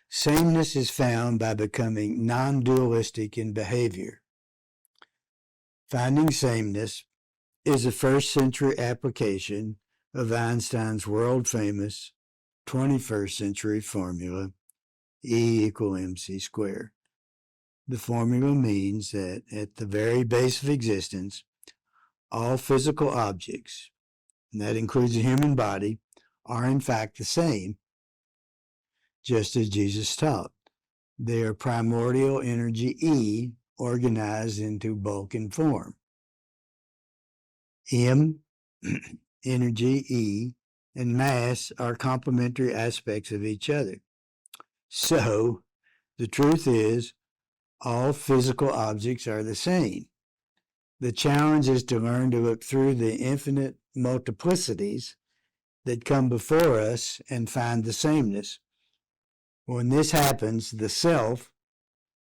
A: Sameness is found by becoming non-dualistic in behavior. Finding sameness is a first-century application of Einstein's world-famous 21st century formula, E equal mc squared. The formula means that at the very base of existence, all physical objects, and that includes the human body, are in fact the same, just as Jesus taught. They are primordial energy E organized into bulk and form. M, energy E, and mass are complementary aspects of each other. So, the truth is, all physical objects are the same. The challenge is to learn to look through the infinite multiplicities that come before us and find the sameness. When this happens, the self,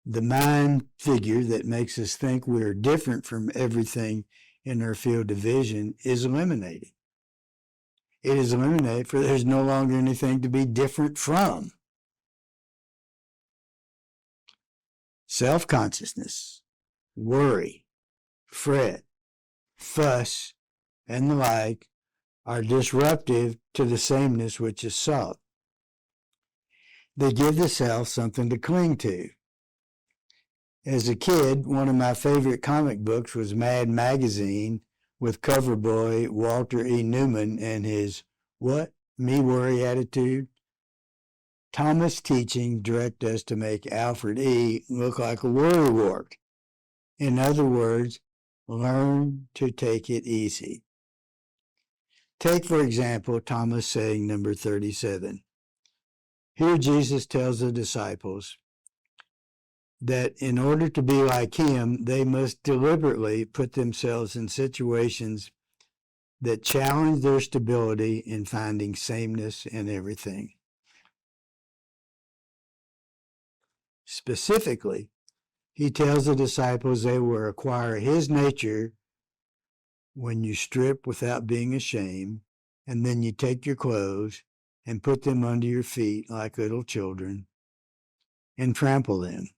A: the mind figure that makes us think we're different from everything in our field of vision, is eliminated. It is eliminated, for there's no longer anything to be different from. Self-consciousness, worry, fret, fuss, and the like are disruptive to the sameness which is sought. They give the self something to cling to. As a kid, one of my favorite comic books was Mad Magazine with cover boy Walter E. Newman and his "What? Me worry" attitude. Thomas' teachings direct us to make Alfred E. look like a worrywart. In other words, learn to take it easy. Take, for example, Thomas saying number 37. Here Jesus tells the disciples that in order to be like him, they must deliberately put themselves in situations that challenge their stability in finding sameness in everything. Specifically, he tells the disciples they will acquire his nature when you strip without being ashamed, and then you take your clothes and put them under your feet like little children and trample them.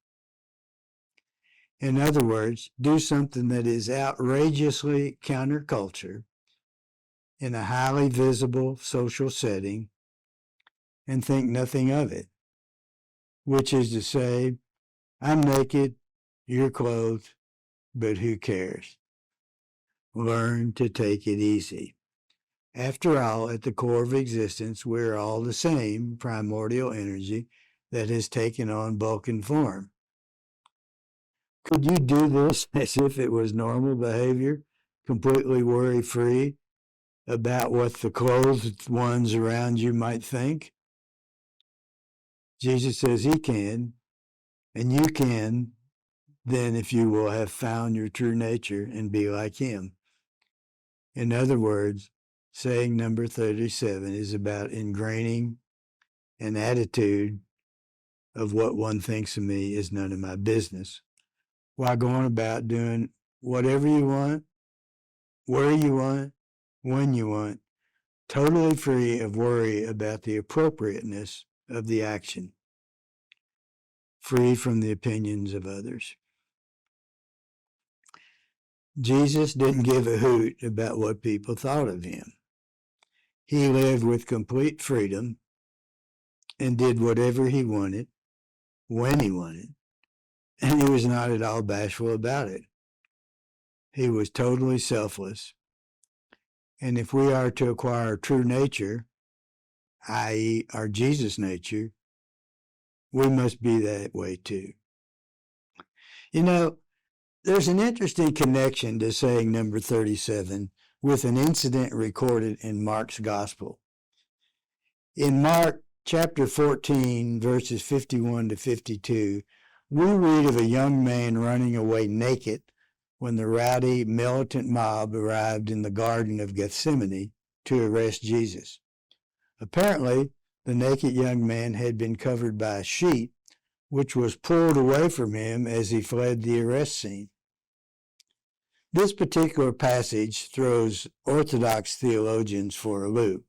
A: In other words, do something that is outrageously counterculture in a highly visible social setting and think nothing of it, which is to say, I'm naked, you're clothed, but who cares? Learn to take it easy. After all, at the core of existence, we're all the same primordial energy that has taken on bulk form. Could you do this as if it was normal behavior, completely worry-free about what the clothed ones around you might think? Jesus says he can, and you can, then if you will have found your true nature and be like him. In other words, saying number 37 is about ingraining an attitude of what one thinks of me is none of my business, while going about doing whatever you want, where you want, when you want, totally free of worry about the appropriateness of the action, free from the opinions of others. Jesus didn't give a hoot about what people thought of him. He lived with complete freedom and did whatever he wanted, when he wanted, and he was not at all bashful about it. He was totally selfless. And if we are to acquire true nature, i.e., our Jesus nature, we must be that way too. You know, there's an interesting connection to saying number 37 with an incident recorded in Mark's Gospel. In Mark chapter 14, verses 51 to 52, we read of a young man running away naked when the rowdy, militant mob arrived in the Garden of Gethsemane to arrest Jesus. Apparently, the naked young man had been covered by a sheet, which was pulled away from him as he fled the arrest scene. This particular passage throws Orthodox theologians for a loop.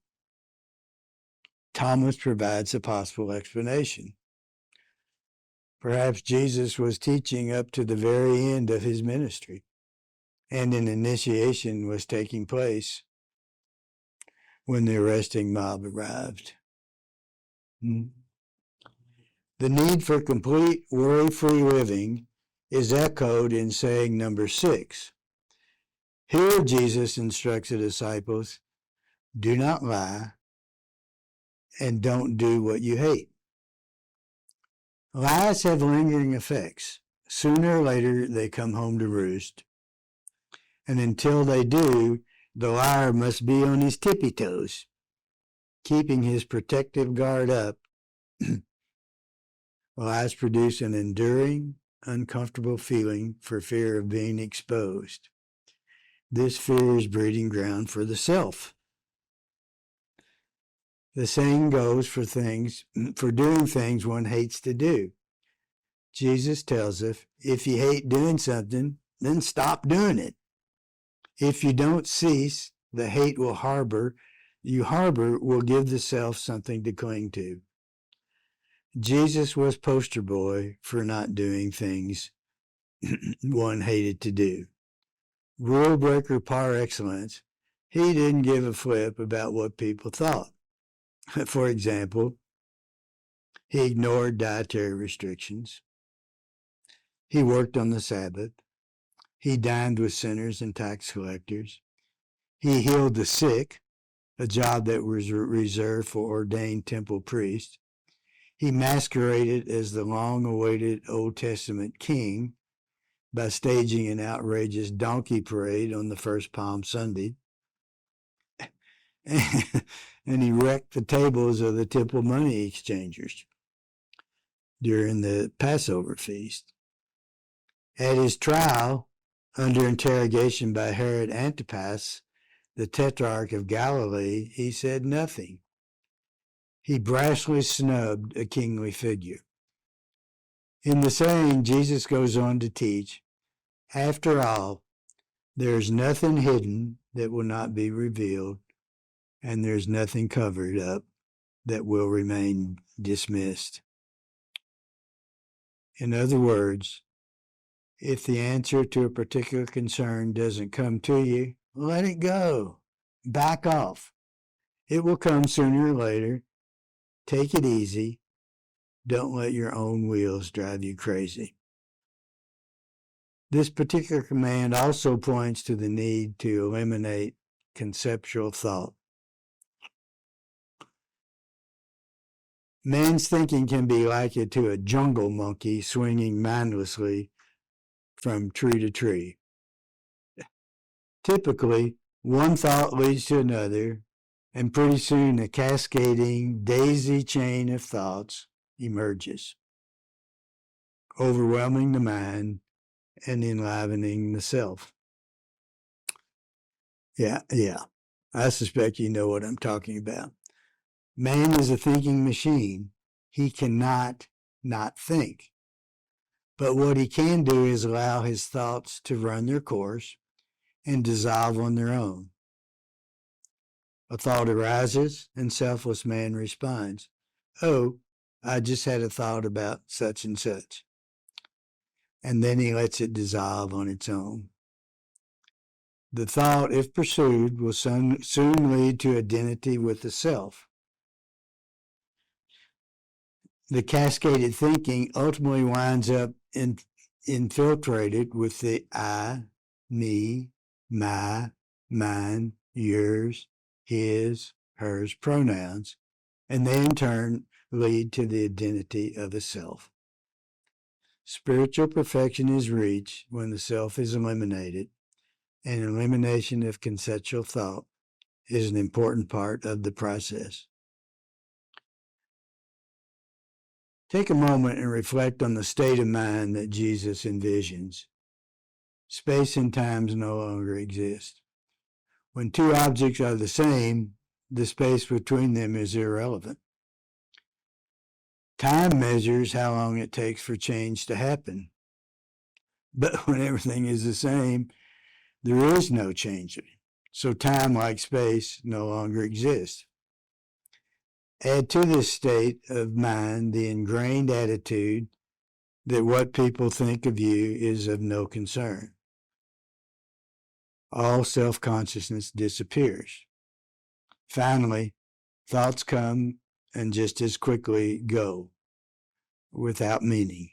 A: Thomas provides a possible explanation. Perhaps Jesus was teaching up to the very end of his ministry, and an initiation was taking place when the arresting mob arrived. The need for complete worry-free living is echoed in saying number 6. Here Jesus instructs the disciples, do not lie and don't do what you hate. Lies have lingering effects. Sooner or later, they come home to roost. And until they do, the liar must be on his tippy toes, keeping his protective guard up. Lies produce an enduring, uncomfortable feeling for fear of being exposed. This fear is breeding ground for the self. The same goes for doing things one hates to do. Jesus tells us, if you hate doing something, then stop doing it. If you don't cease, the hate will will give the self something to cling to. Jesus was poster boy for not doing things one hated to do. Rule breaker par excellence, he didn't give a flip about what people thought. For example, he ignored dietary restrictions. He worked on the Sabbath. He dined with sinners and tax collectors. He healed the sick, a job that was reserved for ordained temple priests. He masqueraded as the long-awaited Old Testament king by staging an outrageous donkey parade on the first Palm Sunday. And he wrecked the tables of the temple money exchangers during the Passover feast. At his trial, under interrogation by Herod Antipas, the Tetrarch of Galilee, he said nothing. He brashly snubbed a kingly figure. In the saying, Jesus goes on to teach, after all, there is nothing hidden that will not be revealed, and there's nothing covered up that will remain dismissed. In other words, if the answer to a particular concern doesn't come to you, let it go. Back off. It will come sooner or later. Take it easy. Don't let your own wheels drive you crazy. This particular command also points to the need to eliminate conceptual thought. Man's thinking can be likened to a jungle monkey swinging mindlessly from tree to tree. Typically, one thought leads to another, and pretty soon a cascading, daisy chain of thoughts emerges, overwhelming the mind and enlivening the self. Yeah, I suspect you know what I'm talking about. Man is a thinking machine. He cannot not think. But what he can do is allow his thoughts to run their course and dissolve on their own. A thought arises, and selfless man responds, "Oh, I just had a thought about such and such." And then he lets it dissolve on its own. The thought, if pursued, will soon lead to identity with the self. The cascaded thinking ultimately winds up infiltrated with the I, me, my, mine, yours, his, hers pronouns, and they in turn lead to the identity of the self. Spiritual perfection is reached when the self is eliminated, and elimination of conceptual thought is an important part of the process. Take a moment and reflect on the state of mind that Jesus envisions. Space and time no longer exist. When two objects are the same, the space between them is irrelevant. Time measures how long it takes for change to happen. But when everything is the same, there is no changing. So time, like space, no longer exists. Add to this state of mind the ingrained attitude that what people think of you is of no concern. All self-consciousness disappears. Finally, thoughts come and just as quickly go, without meaning.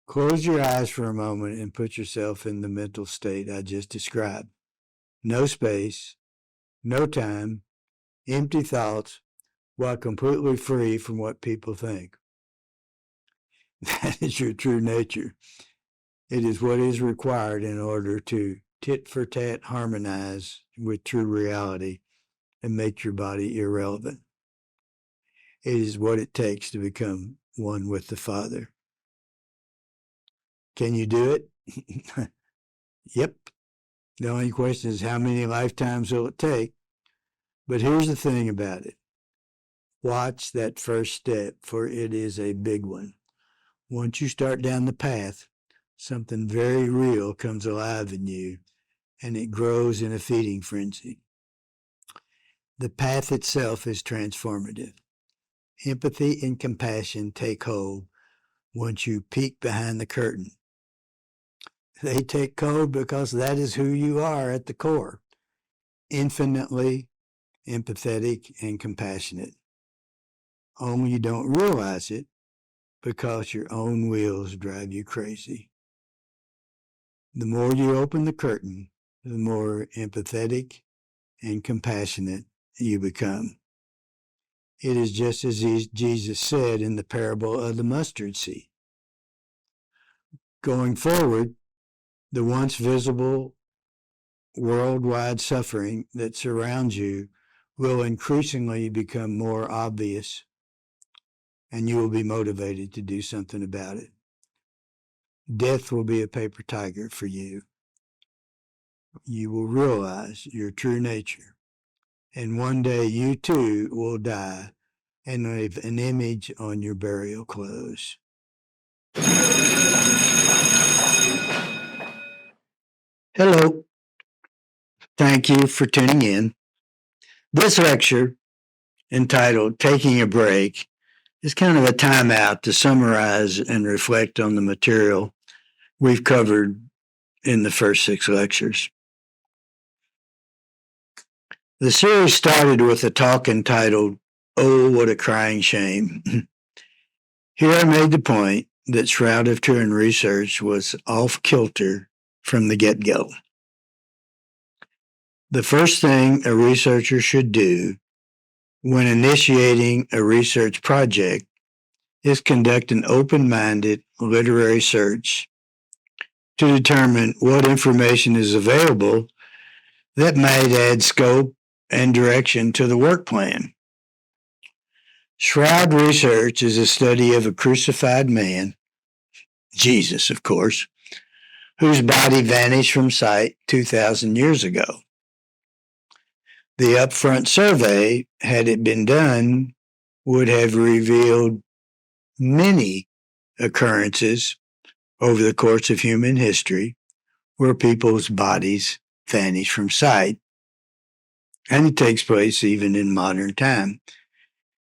A: Close your eyes for a moment and put yourself in the mental state I just described. No space, no time, empty thoughts, while completely free from what people think. That is your true nature. It is what is required in order to tit-for-tat harmonize with true reality and make your body irrelevant. It is what it takes to become one with the Father. Can you do it? Yep. The only question is how many lifetimes will it take? But here's the thing about it. Watch that first step, for it is a big one. Once you start down the path, something very real comes alive in you, and it grows in a feeding frenzy. The path itself is transformative. Empathy and compassion take hold once you peek behind the curtain. They take hold because that is who you are at the core, infinitely empathetic and compassionate. Only you don't realize it because your own wheels drive you crazy. The more you open the curtain, the more empathetic and compassionate you become. It is just as Jesus said in the parable of the mustard seed. Going forward, the once visible worldwide suffering that surrounds you will increasingly become more obvious, and you will be motivated to do something about it. Death will be a paper tiger for you. You will realize your true nature, and one day you too will die and leave an image on your burial clothes. Hello. Thank you for tuning in. This lecture, entitled Taking a Break, is kind of a timeout to summarize and reflect on the material we've covered in the first 6 lectures. The series started with a talk entitled, "Oh, What a Crying Shame." Here I made the point that Shroud of Turin research was off-kilter from the get-go. The first thing a researcher should do when initiating a research project is conduct an open-minded literary search to determine what information is available that might add scope and direction to the work plan. Shroud research is a study of a crucified man, Jesus, of course, whose body vanished from sight 2,000 years ago. The upfront survey, had it been done, would have revealed many occurrences over the course of human history where people's bodies vanish from sight, and it takes place even in modern time.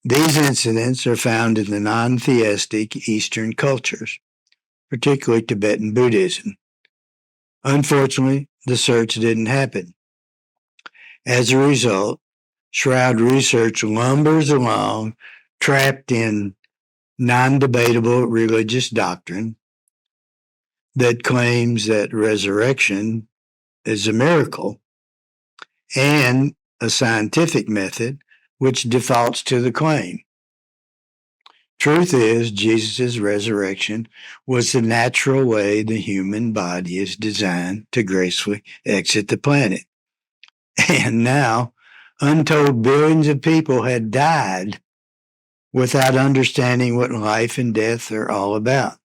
A: These incidents are found in the non-theistic Eastern cultures, particularly Tibetan Buddhism. Unfortunately, the search didn't happen. As a result, Shroud research lumbers along, trapped in non-debatable religious doctrine that claims that resurrection is a miracle, and a scientific method which defaults to the claim. Truth is, Jesus' resurrection was the natural way the human body is designed to gracefully exit the planet. And now, untold billions of people had died without understanding what life and death are all about.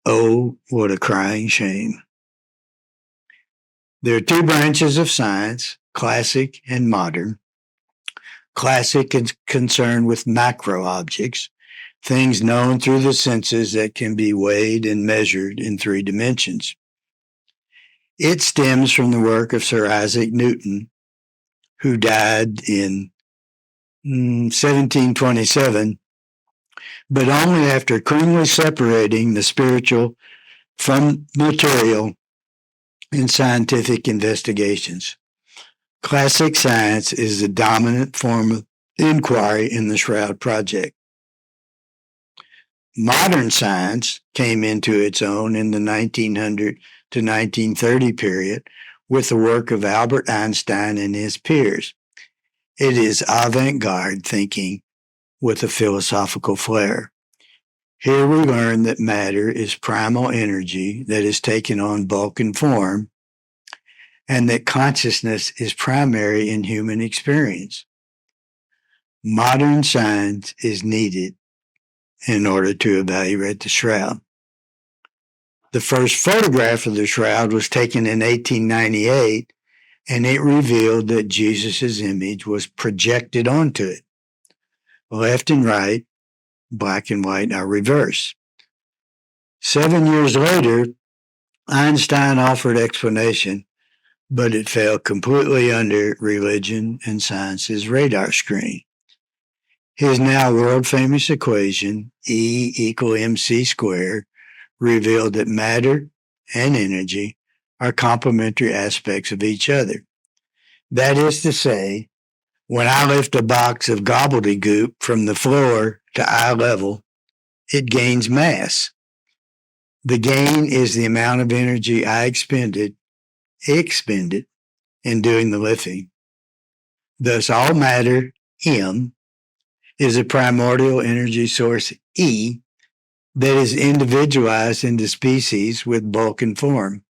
A: Oh, what a crying shame. There are 2 branches of science, classic and modern. Classic is concerned with macro objects, things known through the senses that can be weighed and measured in 3 dimensions. It stems from the work of Sir Isaac Newton, who died in 1727, but only after cleanly separating the spiritual from material in scientific investigations. Classic science is the dominant form of inquiry in the Shroud Project. Modern science came into its own in the 1900 to 1930 period with the work of Albert Einstein and his peers. It is avant-garde thinking with a philosophical flair. Here we learn that matter is primal energy that has taken on bulk and form, and that consciousness is primary in human experience. Modern science is needed in order to evaluate the Shroud. The first photograph of the Shroud was taken in 1898, and it revealed that Jesus' image was projected onto it. Left and right, black and white, are reversed. 7 years later, Einstein offered explanation, but it fell completely under religion and science's radar screen. His now world-famous equation, E equal mc squared, revealed that matter and energy are complementary aspects of each other. That is to say, when I lift a box of gobbledygook from the floor to eye level, it gains mass. The gain is the amount of energy I expended in doing the lifting. Thus, all matter M, is a primordial energy source, E, that is individualized into species with bulk and form.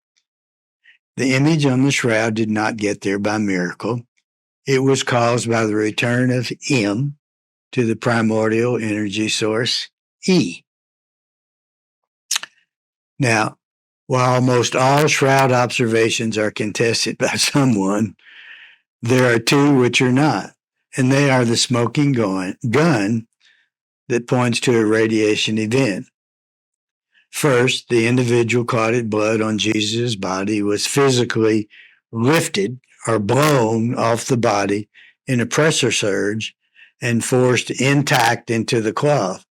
A: The image on the shroud did not get there by miracle. It was caused by the return of M to the primordial energy source, E. Now, while almost all shroud observations are contested by someone, there are two which are not, and they are the smoking gun that points to a radiation event. First, the individual clotted blood on Jesus' body was physically lifted or blown off the body in a pressure surge and forced intact into the cloth.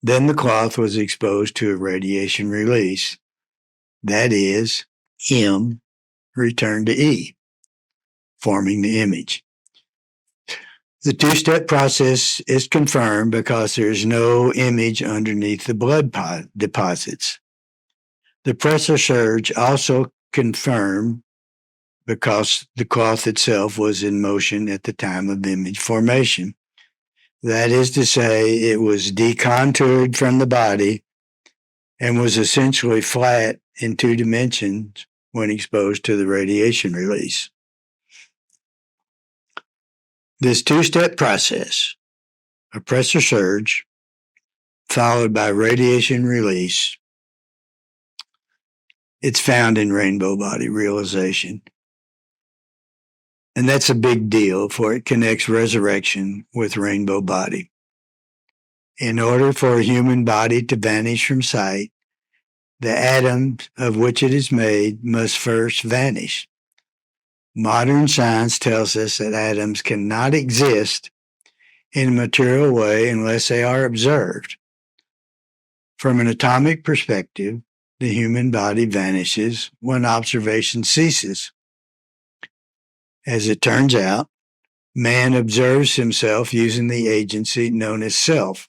A: Then the cloth was exposed to a radiation release. That is, M returned to E, forming the image. The two-step process is confirmed because there is no image underneath the blood deposits. The pressure surge also confirmed because the cloth itself was in motion at the time of image formation. That is to say, it was decontoured from the body and was essentially flat in 2 dimensions when exposed to the radiation release. This two-step process, a pressure surge followed by radiation release, it's found in rainbow body realization. And that's a big deal, for it connects resurrection with rainbow body. In order for a human body to vanish from sight, the atoms of which it is made must first vanish. Modern science tells us that atoms cannot exist in a material way unless they are observed. From an atomic perspective, the human body vanishes when observation ceases. As it turns out, man observes himself using the agency known as self.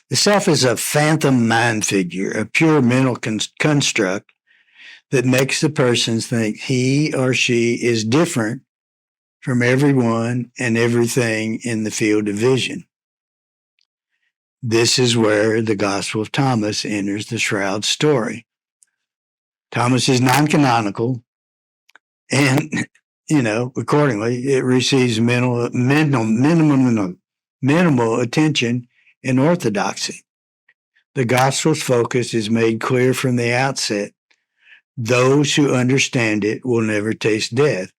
A: The self is a phantom mind figure, a pure mental construct that makes the person think he or she is different from everyone and everything in the field of vision. This is where the Gospel of Thomas enters the shroud story. Thomas is non-canonical, and, accordingly, it receives minimal attention in orthodoxy. The Gospel's focus is made clear from the outset. Those who understand it will never taste death.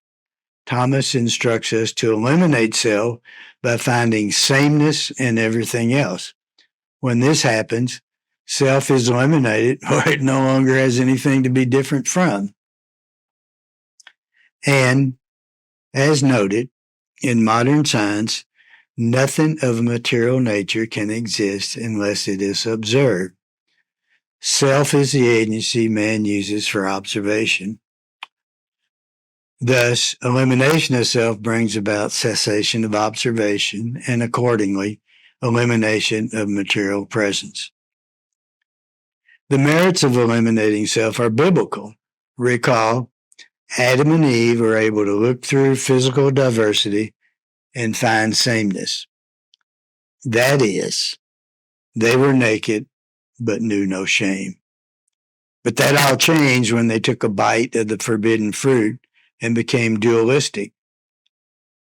A: Thomas instructs us to eliminate self by finding sameness in everything else. When this happens, self is eliminated, or it no longer has anything to be different from. And, as noted, in modern science, nothing of a material nature can exist unless it is observed. Self is the agency man uses for observation. Thus, elimination of self brings about cessation of observation and, accordingly, elimination of material presence. The merits of eliminating self are biblical. Recall, Adam and Eve are able to look through physical diversity and find sameness. That is, they were naked but knew no shame. But that all changed when they took a bite of the forbidden fruit and became dualistic,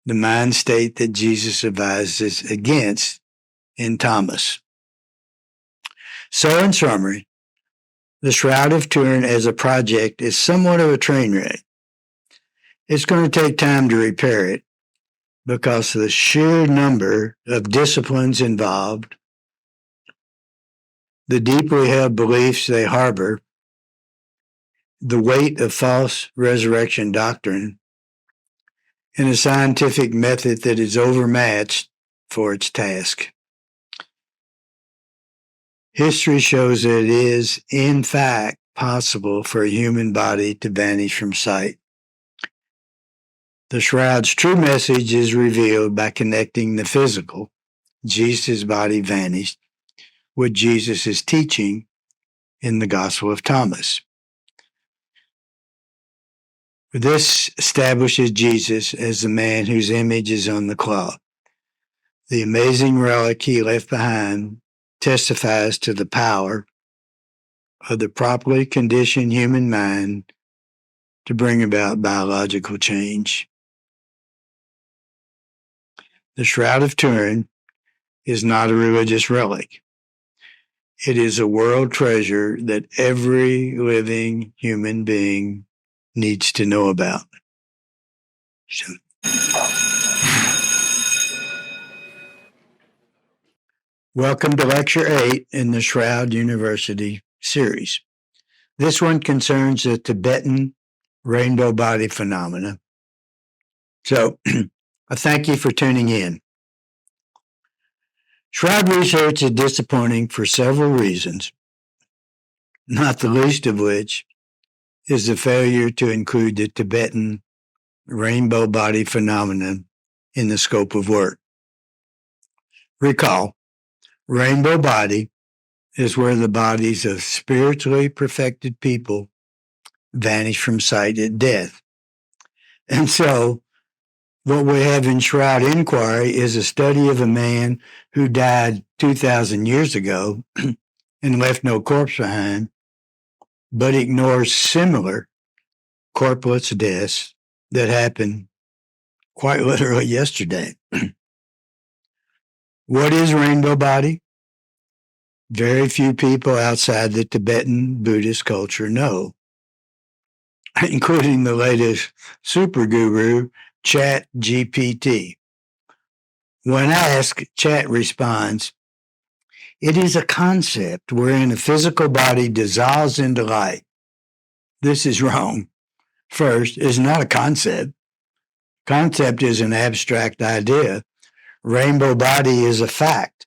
A: the mind state that Jesus advises against in Thomas. So, in summary, the Shroud of Turin as a project is somewhat of a train wreck. It's going to take time to repair it because of the sheer number of disciplines involved, the deeply held beliefs they harbor, the weight of false resurrection doctrine, and a scientific method that is overmatched for its task. History shows that it is, in fact, possible for a human body to vanish from sight. The shroud's true message is revealed by connecting the physical, Jesus' body vanished, with Jesus' teaching in the Gospel of Thomas. This establishes Jesus as the man whose image is on the cloth. The amazing relic he left behind testifies to the power of the properly conditioned human mind to bring about biological change. The Shroud of Turin is not a religious relic. It is a world treasure that every living human being needs to know about. Welcome to Lecture 8 in the Shroud University series. This one concerns the Tibetan rainbow body phenomena. So, I thank you for tuning in. Shroud research is disappointing for several reasons, not the least of which is the failure to include the Tibetan rainbow body phenomenon in the scope of work. Recall, rainbow body is where the bodies of spiritually perfected people vanish from sight at death. And so, what we have in Shroud Inquiry is a study of a man who died 2,000 years ago and left no corpse behind, but ignores similar corpulence deaths that happened quite literally yesterday. What is rainbow body? Very few people outside the Tibetan Buddhist culture know, including the latest super guru, Chat GPT. When asked, Chat responds, "It is a concept wherein a physical body dissolves into light." This is wrong. First, it's not a concept. Concept is an abstract idea. Rainbow body is a fact.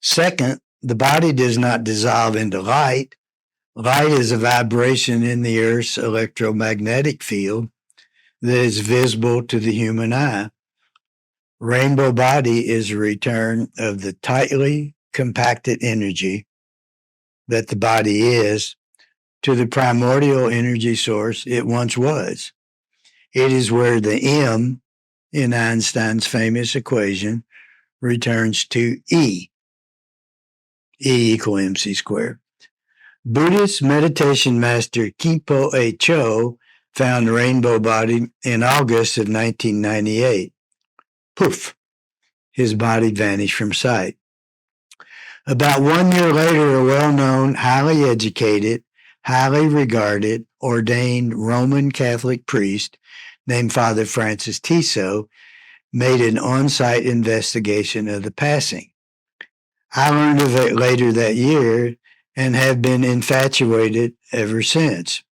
A: Second, the body does not dissolve into light. Light is a vibration in the Earth's electromagnetic field that is visible to the human eye. Rainbow body is a return of the tightly compacted energy that the body is to the primordial energy source it once was. It is where the M in Einstein's famous equation returns to E. E equal mc squared. Buddhist meditation master Kimpo A. Cho found rainbow body in August of 1998. Poof, his body vanished from sight. About 1 year later, a well-known, highly educated, highly regarded, ordained Roman Catholic priest named Father Francis Tiso made an on-site investigation of the passing. I learned of it later that year and have been infatuated ever since.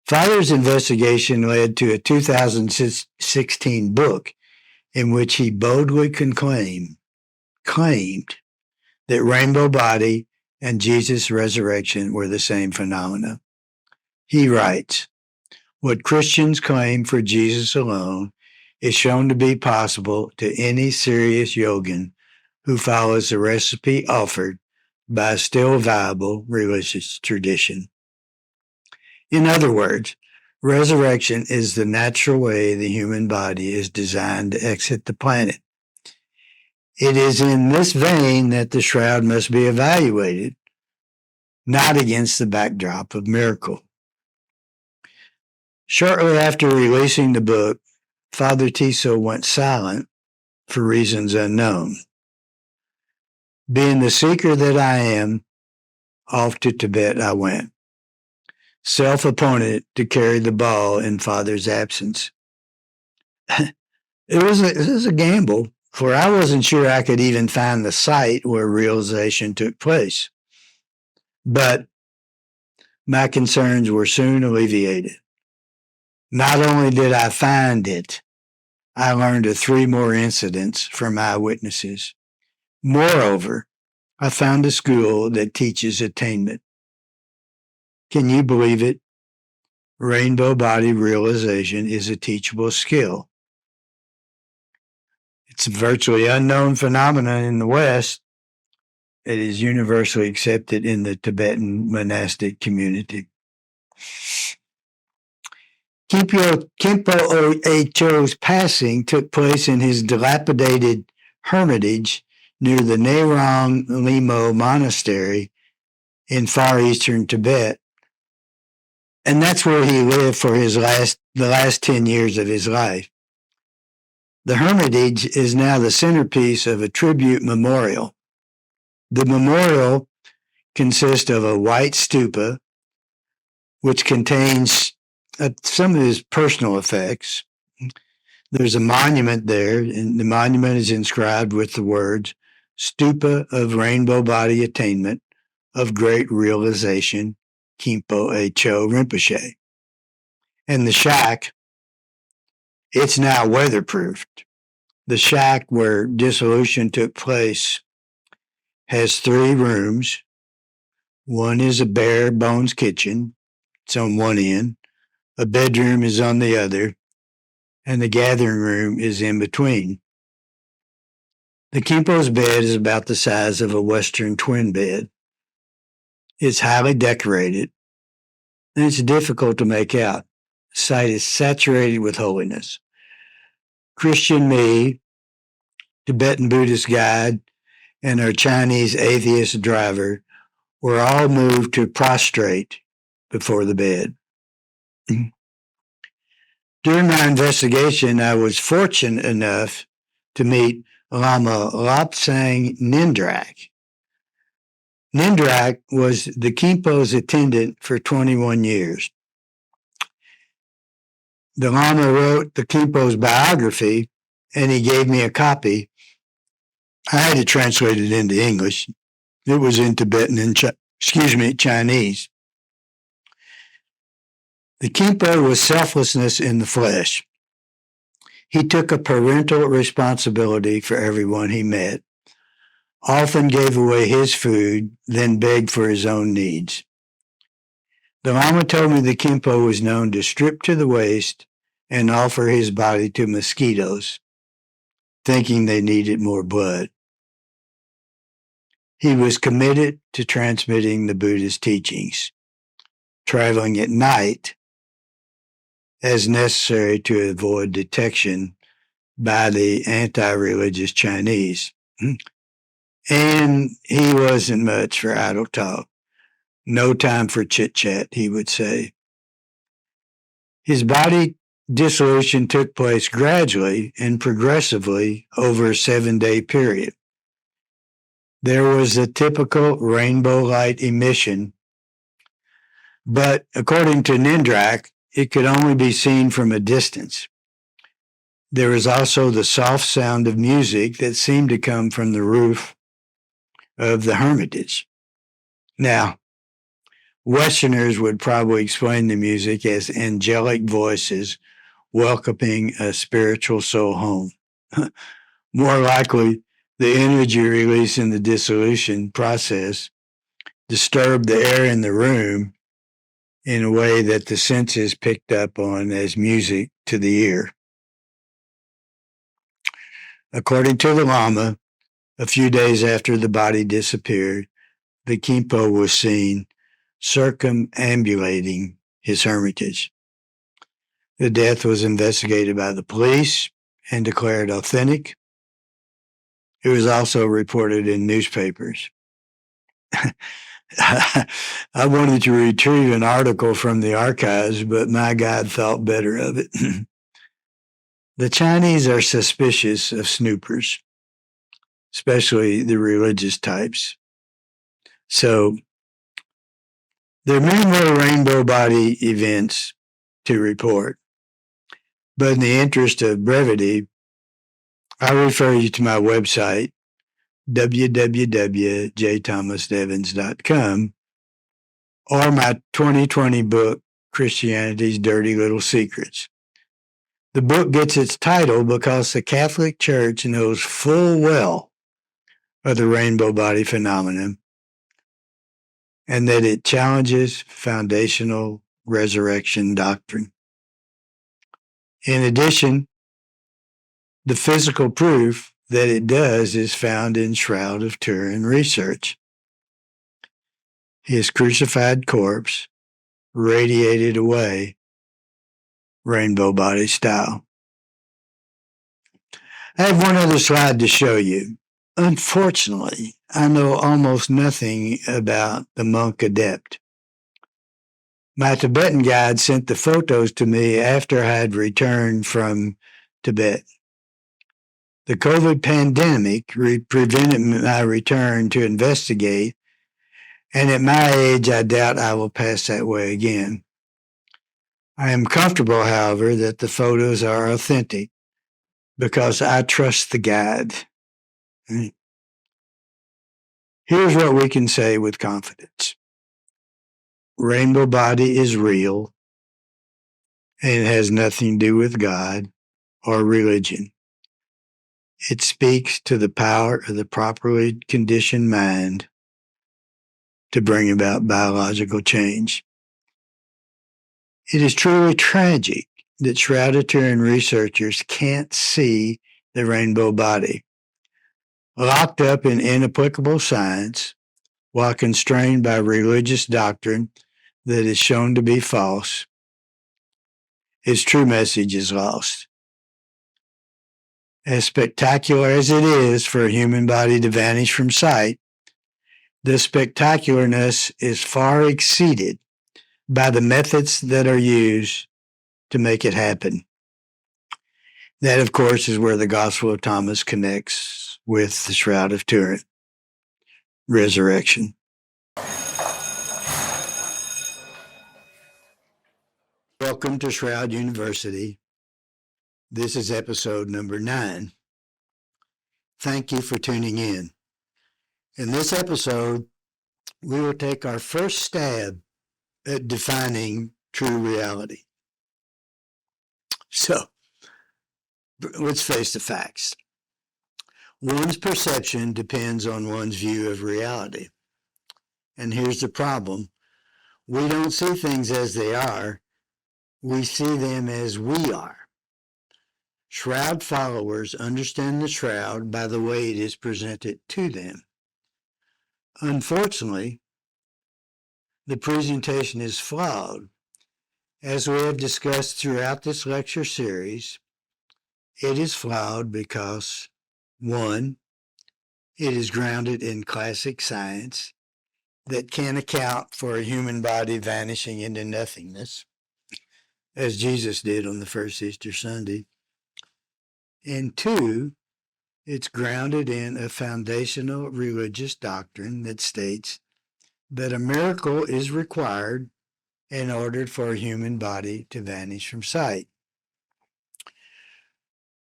A: Father's investigation led to a 2016 book in which he boldly claimed that rainbow body and Jesus' resurrection were the same phenomena. He writes, "What Christians claim for Jesus alone is shown to be possible to any serious yogin who follows the recipe offered by a still viable religious tradition." In other words, resurrection is the natural way the human body is designed to exit the planet. It is in this vein that the shroud must be evaluated, not against the backdrop of miracle. Shortly after releasing the book, Father Tiso went silent for reasons unknown. Being the seeker that I am, off to Tibet I went, self-appointed to carry the ball in Father's absence. It was a gamble, for I wasn't sure I could even find the site where realization took place. But my concerns were soon alleviated. Not only did I find it, I learned of 3 more incidents from eyewitnesses. Moreover, I found a school that teaches attainment. Can you believe it? Rainbow body realization is a teachable skill. It's a virtually unknown phenomenon in the West. It is universally accepted in the Tibetan monastic community. Khenpo Cho's passing took place in his dilapidated hermitage near the Nerong Limo Monastery in far eastern Tibet. And that's where he lived for the last 10 years of his life. The hermitage is now the centerpiece of a tribute memorial. The memorial consists of a white stupa, which contains some of his personal effects. There's a monument there, and the monument is inscribed with the words, Stupa of Rainbow Body Attainment of Great Realization, Khenpo Cho Rinpoche. And the shack, it's now weatherproofed. The shack where dissolution took place has 3 rooms. One is a bare bones kitchen. It's on one end. A bedroom is on the other, and the gathering room is in between. The Khenpo's bed is about the size of a Western twin bed. It's highly decorated, and it's difficult to make out. The site is saturated with holiness. Christian me, Tibetan Buddhist guide, and our Chinese atheist driver were all moved to prostrate before the bed. During my investigation, I was fortunate enough to meet Lama Lobsang Nindrak. Nindrak was the Khenpo's attendant for 21 years. The Lama wrote the Khenpo's biography, and he gave me a copy. I had to translate it into English. It was in Tibetan and Chinese. The Khenpo was selflessness in the flesh. He took a parental responsibility for everyone he met, often gave away his food, then begged for his own needs. The Lama told me the Khenpo was known to strip to the waist and offer his body to mosquitoes, thinking they needed more blood. He was committed to transmitting the Buddha's teachings, traveling at night as necessary to avoid detection by the anti-religious Chinese. And he wasn't much for idle talk. No time for chit-chat, he would say. His body dissolution took place gradually and progressively over a 7-day period. There was a typical rainbow light emission, but according to Nindrak, it could only be seen from a distance. There was also the soft sound of music that seemed to come from the roof of the hermitage. Now, Westerners would probably explain the music as angelic voices welcoming a spiritual soul home. More likely, the energy released in the dissolution process disturbed the air in the room in a way that the senses picked up on as music to the ear. According to the Lama, a few days after the body disappeared, the Khenpo was seen circumambulating his hermitage. The death was investigated by the police and declared authentic. It was also reported in newspapers. I wanted to retrieve an article from the archives, but my guide thought better of it. The Chinese are suspicious of snoopers, especially the religious types. So there are many more rainbow body events to report. But in the interest of brevity, I refer you to my website, www.jthomasdevins.com, or my 2020 book, Christianity's Dirty Little Secrets. The book gets its title because the Catholic Church knows full well of the rainbow body phenomenon and that it challenges foundational resurrection doctrine. In addition, the physical proof that it does is found in Shroud of Turin research. His crucified corpse radiated away rainbow body style. I have one other slide to show you. Unfortunately, I know almost nothing about the monk adept. My Tibetan guide sent the photos to me after I had returned from Tibet. The COVID pandemic prevented my return to investigate, and at my age, I doubt I will pass that way again. I am comfortable, however, that the photos are authentic because I trust the guide. Here's what we can say with confidence. Rainbow body is real, and it has nothing to do with God or religion. It speaks to the power of the properly conditioned mind to bring about biological change. It is truly tragic that Shroud of Turin researchers can't see the rainbow body. Locked up in inapplicable science, while constrained by religious doctrine that is shown to be false, its true message is lost. As spectacular as it is for a human body to vanish from sight, the spectacularness is far exceeded by the methods that are used to make it happen. That, of course, is where the Gospel of Thomas connects with the Shroud of Turin, resurrection. Welcome to Shroud University. This is episode number 9. Thank you for tuning in. In this episode, we will take our first stab at defining true reality. So, let's face the facts. One's perception depends on one's view of reality. And here's the problem. We don't see things as they are. We see them as we are. Shroud followers understand the shroud by the way it is presented to them. Unfortunately, the presentation is flawed. As we have discussed throughout this lecture series, it is flawed because, 1, it is grounded in classic science that can account for a human body vanishing into nothingness, as Jesus did on the first Easter Sunday. And 2, it's grounded in a foundational religious doctrine that states that a miracle is required in order for a human body to vanish from sight.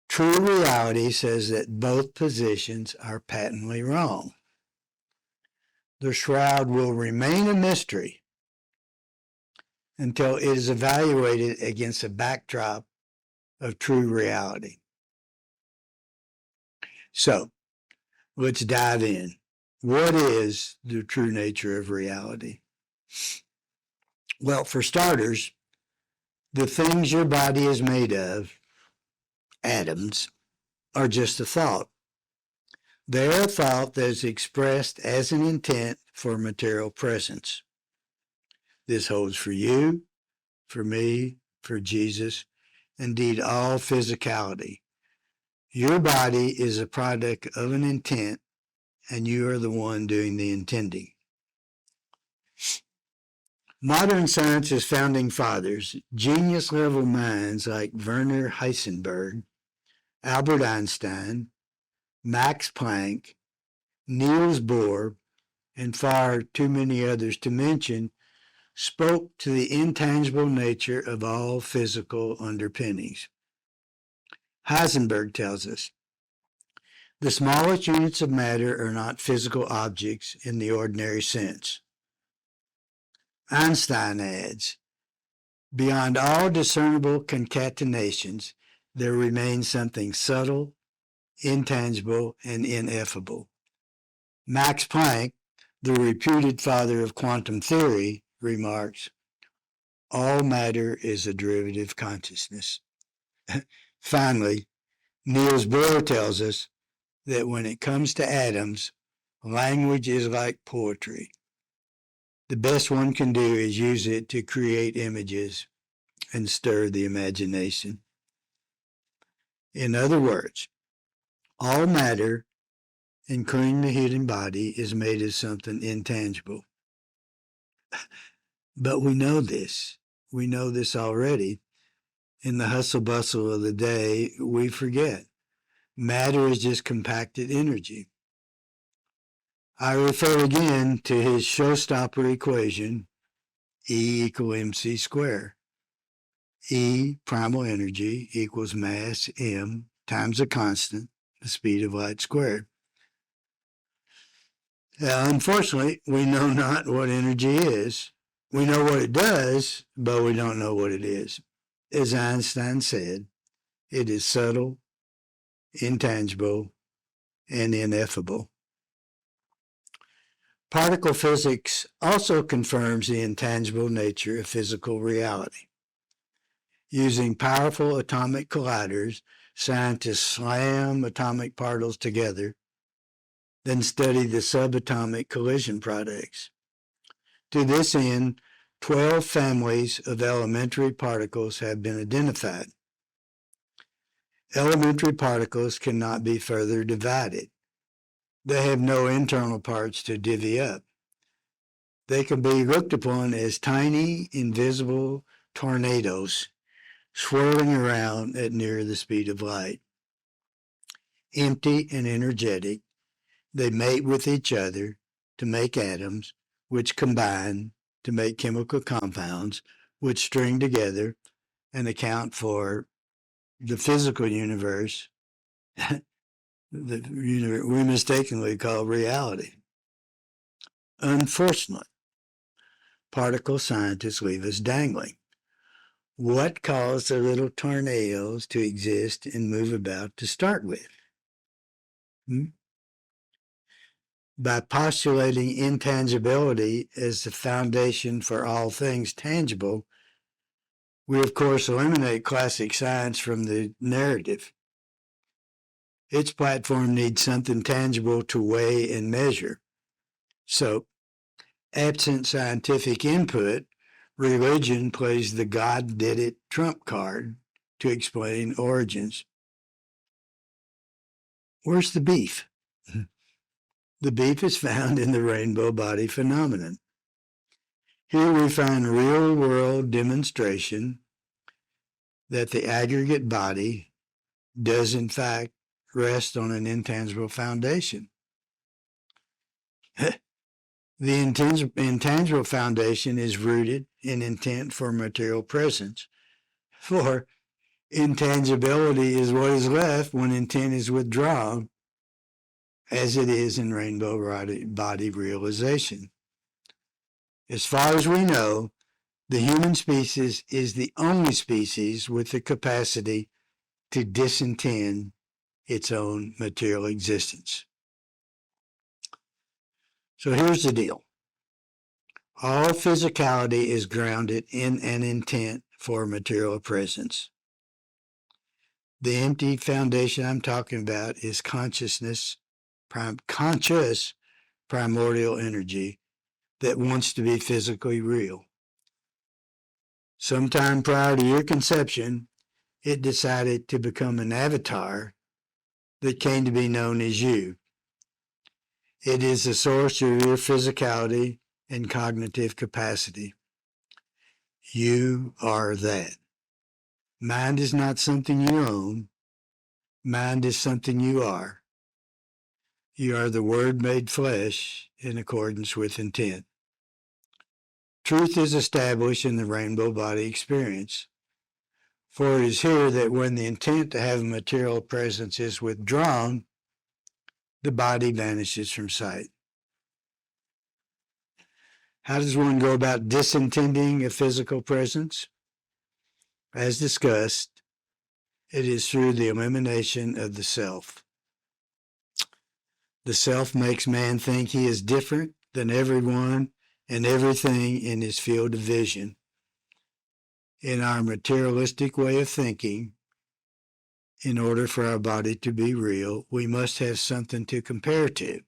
A: True reality says that both positions are patently wrong. The shroud will remain a mystery until it is evaluated against a backdrop of true reality. So, let's dive in. What is the true nature of reality? Well, for starters, the things your body is made of, atoms, are just a thought. They are a thought that is expressed as an intent for material presence. This holds for you, for me, for Jesus, indeed all physicality. Your body is a product of an intent, and you are the one doing the intending. Modern science's founding fathers, genius-level minds like Werner Heisenberg, Albert Einstein, Max Planck, Niels Bohr, and far too many others to mention, spoke to the intangible nature of all physical underpinnings. Heisenberg tells us, the smallest units of matter are not physical objects in the ordinary sense. Einstein adds, beyond all discernible concatenations, there remains something subtle, intangible, and ineffable. Max Planck, the reputed father of quantum theory, remarks, all matter is a derivative consciousness. Finally, Niels Bohr tells us that when it comes to atoms, language is like poetry. The best one can do is use it to create images and stir the imagination. In other words, all matter, including the human body, is made of something intangible. But we know this. We know this already. In the hustle bustle of the day, we forget. Matter is just compacted energy. I refer again to his showstopper equation, E equal mc squared. E, primal energy, equals mass m times a constant, the speed of light squared. Unfortunately, we know not what energy is. We know what it does, but we don't know what it is. As Einstein said, it is subtle, intangible, and ineffable. Particle physics also confirms the intangible nature of physical reality. Using powerful atomic colliders, scientists slam atomic particles together, then study the subatomic collision products. To this end, 12 families of elementary particles have been identified. Elementary particles cannot be further divided. They have no internal parts to divvy up. They can be looked upon as tiny, invisible tornadoes swirling around at near the speed of light. Empty and energetic, they mate with each other to make atoms, which combine to make chemical compounds, which string together and account for the physical universe that we mistakenly call reality. Unfortunately, particle scientists leave us dangling. What caused the little tornadoes to exist and move about to start with? By postulating intangibility as the foundation for all things tangible, we of course eliminate classic science from the narrative. Its platform needs something tangible to weigh and measure. So, absent scientific input, religion plays the God did it trump card to explain origins. Where's the beef? The beef is found in the rainbow body phenomenon. Here we find real-world demonstration that the aggregate body does in fact rest on an intangible foundation. The intangible foundation is rooted in intent for material presence, for intangibility is what is left when intent is withdrawn, as it is in rainbow body realization. As far as we know, the human species is the only species with the capacity to disintend its own material existence. So here's the deal. All physicality is grounded in an intent for material presence. The empty foundation I'm talking about is conscious primordial energy that wants to be physically real. Sometime prior to your conception, it decided to become an avatar that came to be known as you. It is the source of your physicality and cognitive capacity. You are that. Mind is not something you own. Mind is something you are. You are the Word made flesh in accordance with intent. Truth is established in the rainbow body experience. For it is here that when the intent to have a material presence is withdrawn, the body vanishes from sight. How does one go about disintending a physical presence? As discussed, it is through the elimination of the self. The self makes man think he is different than everyone and everything in his field of vision. In our materialistic way of thinking, in order for our body to be real, we must have something to compare to.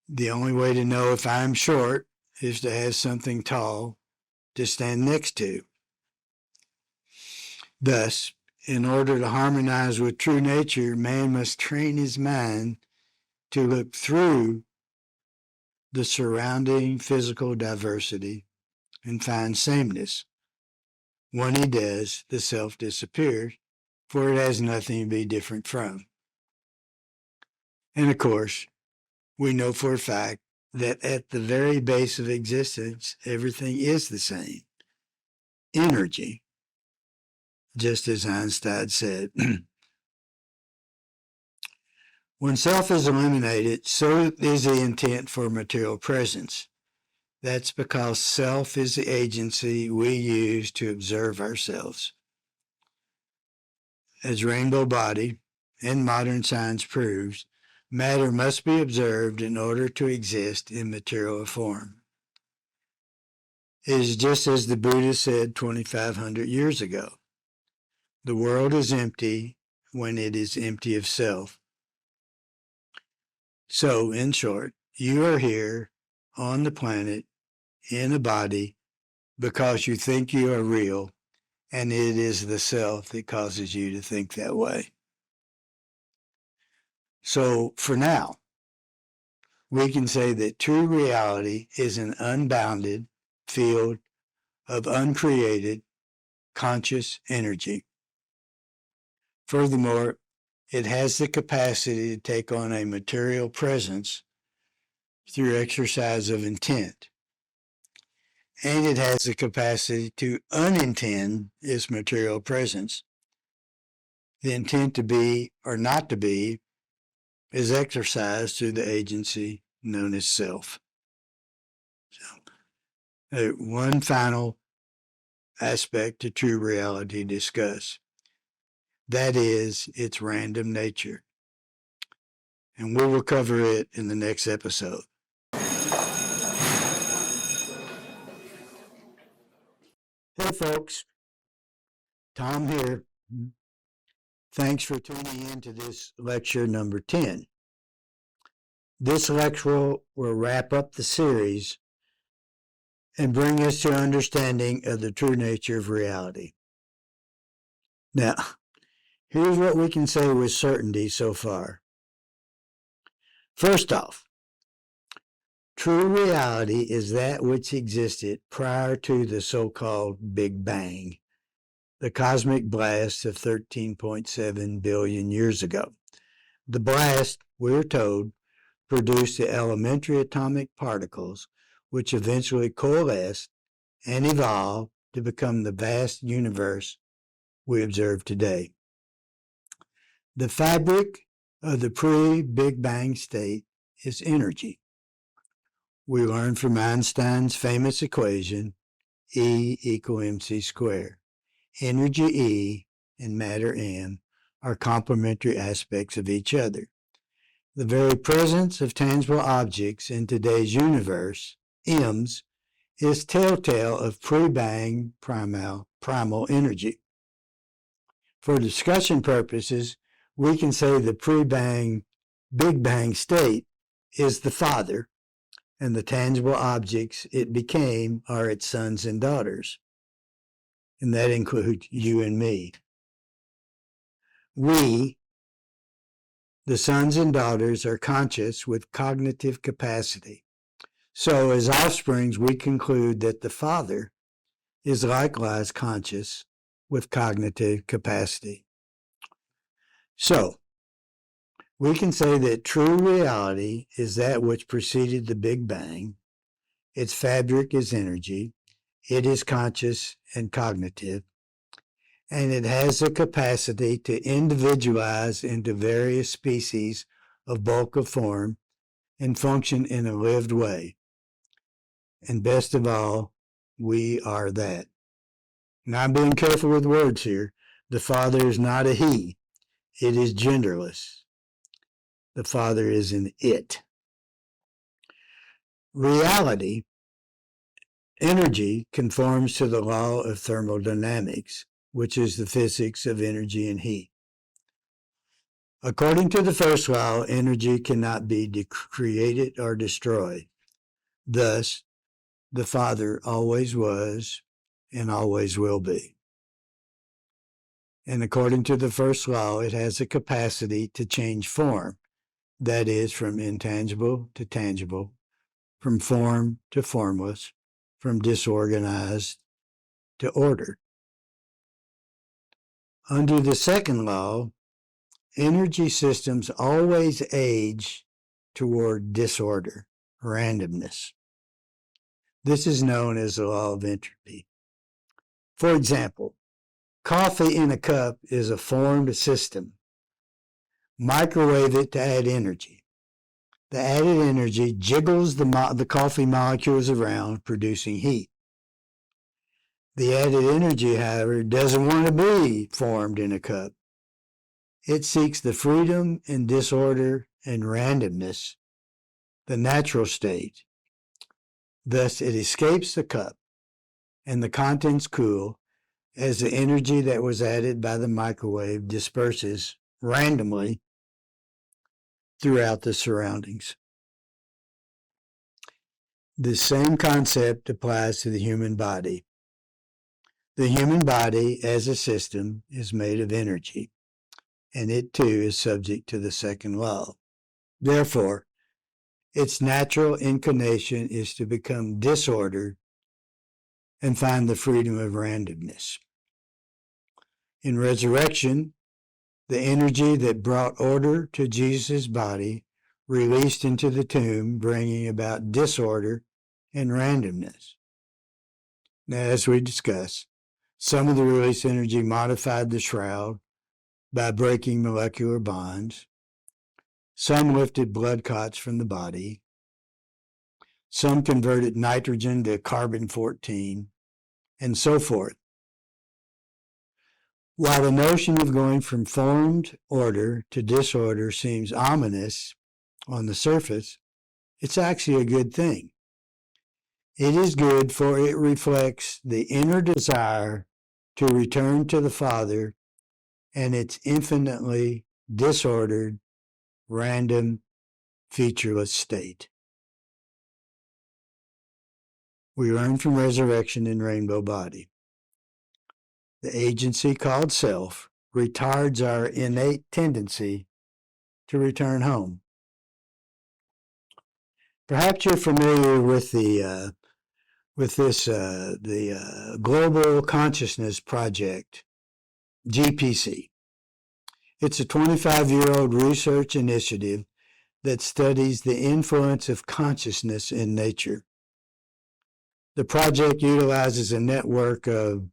A: The only way to know if I'm short is to have something tall to stand next to. Thus, in order to harmonize with true nature, man must train his mind to look through the surrounding physical diversity and find sameness. When he does, the self disappears, for it has nothing to be different from. And of course, we know for a fact that at the very base of existence, everything is the same. Energy, just as Einstein said. When self is eliminated, so is the intent for material presence. That's because self is the agency we use to observe ourselves. As Rainbow Body and modern science proves, matter must be observed in order to exist in material form. It is just as the Buddha said 2,500 years ago. The world is empty when it is empty of self. So, in short, you are here on the planet in a body because you think you are real, and it is the self that causes you to think that way. So, for now, we can say that true reality is an unbounded field of uncreated conscious energy. Furthermore, it has the capacity to take on a material presence through exercise of intent. And it has the capacity to unintend its material presence. The intent to be or not to be is exercised through the agency known as self. So, one final aspect to true reality discuss. That is its random nature. And we will cover it in the next episode. Hey folks, Tom here. Thanks for tuning in to this lecture number 10. This lecture will wrap up the series and bring us to understanding of the true nature of reality. Now, here's what we can say with certainty so far. First off, true reality is that which existed prior to the so-called Big Bang, the cosmic blast of 13.7 billion years ago. The blast, we're told, produced the elementary atomic particles, which eventually coalesced and evolved to become the vast universe we observe today. The fabric of the pre-Big Bang state is energy. We learn from Einstein's famous equation, E equal mc squared. Energy E and matter M are complementary aspects of each other. The very presence of tangible objects in today's universe, M's, is telltale of pre-bang primal energy. For discussion purposes, we can say the pre-bang Big Bang state is the Father, and the tangible objects it became are its sons and daughters. And that includes you and me. We, the sons and daughters, are conscious with cognitive capacity. So as offsprings, we conclude that the Father is likewise conscious with cognitive capacity. So, we can say that true reality is that which preceded the Big Bang. Its fabric is energy. It is conscious and cognitive. And it has the capacity to individualize into various species of bulk of form and function in a lived way. And best of all, we are that. Now, I'm being careful with words here. The Father is not a he. It is genderless. The Father is an it. Reality, energy, conforms to the law of thermodynamics, which is the physics of energy and heat. According to the first law, energy cannot be created or destroyed. Thus, the Father always was and always will be. And according to the first law, it has a capacity to change form. That is, from intangible to tangible, from form to formless, from disorganized to ordered. Under the second law, energy systems always age toward disorder, randomness. This is known as the law of entropy. For example, coffee in a cup is a formed system. Microwave it to add energy. The added energy jiggles the coffee molecules around, producing heat. The added energy, however, doesn't want to be formed in a cup. It seeks the freedom and disorder and randomness, the natural state. Thus, it escapes the cup, and the contents cool as the energy that was added by the microwave disperses randomly throughout the surroundings. The same concept applies to the human body. The human body, as a system, is made of energy, and it too is subject to the second law. Therefore, its natural inclination is to become disordered and find the freedom of randomness. In resurrection, the energy that brought order to Jesus' body released into the tomb, bringing about disorder and randomness. Now, as we discussed, some of the released energy modified the shroud by breaking molecular bonds. Some lifted blood clots from the body. Some converted nitrogen to carbon-14, and so forth. While the notion of going from formed order to disorder seems ominous on the surface, it's actually a good thing. It is good, for it reflects the inner desire to return to the Father and its infinitely disordered, random, featureless state. We learn from resurrection in Rainbow Body. The agency called self retards our innate tendency to return home. Perhaps you're familiar with the Global Consciousness Project, GPC. It's a 25-year-old research initiative that studies the influence of consciousness in nature. The project utilizes a network of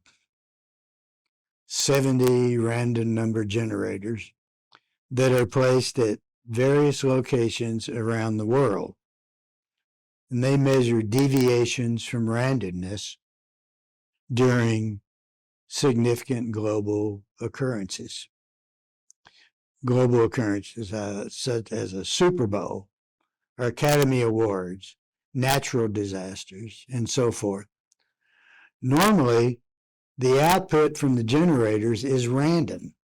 A: 70 random number generators that are placed at various locations around the world. And they measure deviations from randomness during significant global occurrences. Global occurrences such as a Super Bowl, or Academy Awards, natural disasters, and so forth. Normally, the output from the generators is random,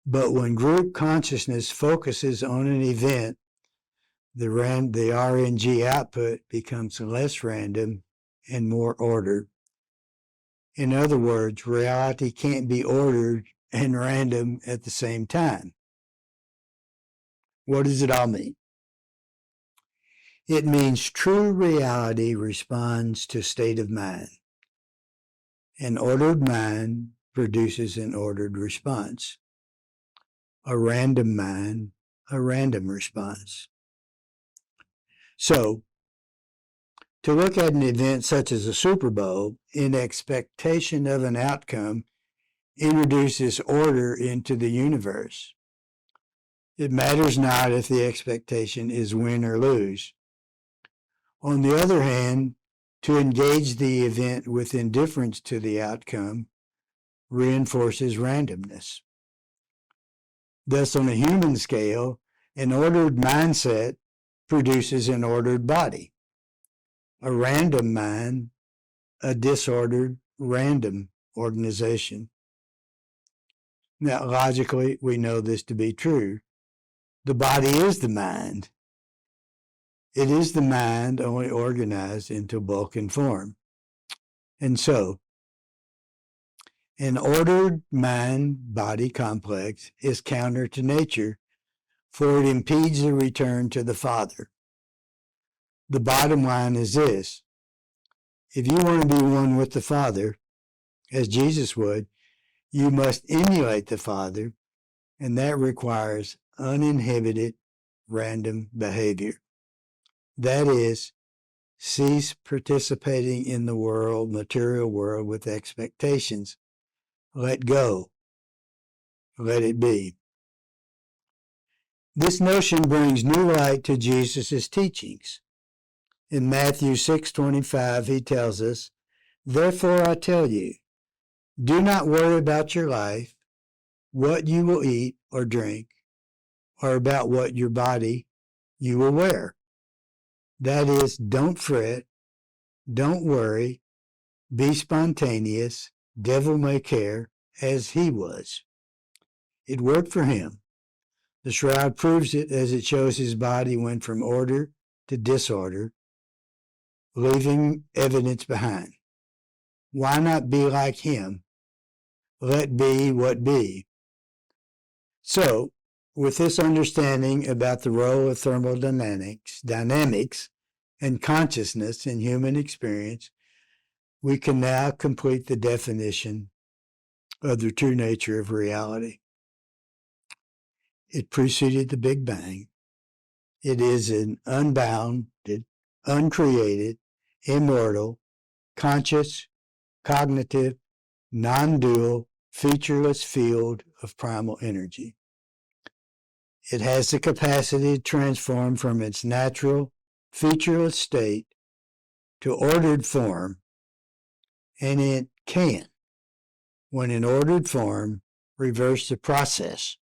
A: but when group consciousness focuses on an event, the RNG output becomes less random and more ordered. In other words, reality can't be ordered and random at the same time. What does it all mean? It means true reality responds to state of mind. An ordered mind produces an ordered response. A random mind, a random response. So, to look at an event such as a Super Bowl in expectation of an outcome introduces order into the universe. It matters not if the expectation is win or lose. On the other hand, to engage the event with indifference to the outcome reinforces randomness. Thus, on a human scale, an ordered mindset produces an ordered body. A random mind, a disordered, random organization. Now, logically, we know this to be true. The body is the mind. It is the mind only organized into bulk and form. And so, An ordered mind-body complex is counter to nature, for it impedes the return to the Father. The bottom line is this: if you want to be one with the Father, as Jesus would, you must emulate the Father, and that requires uninhibited random behavior. That is, cease participating in the world, material world, with expectations. Let go. Let it be. This notion brings new light to Jesus' teachings. In Matthew 6:25, he tells us, "Therefore I tell you, do not worry about your life, what you will eat or drink, or about what your body you will wear." That is, don't fret, don't worry, be spontaneous, devil may care, as he was. It worked for him. The shroud proves it, as it shows his body went from order to disorder, leaving evidence behind. Why not be like him? Let be what be. So, with this understanding about the role of thermodynamics, and consciousness in human experience, we can now complete the definition of the true nature of reality. It preceded the Big Bang. It is an unbounded, uncreated, immortal, conscious, cognitive, non-dual, featureless field of primal energy. It has the capacity to transform from its natural, featureless state to ordered form, and it can, when in ordered form, reverses the process,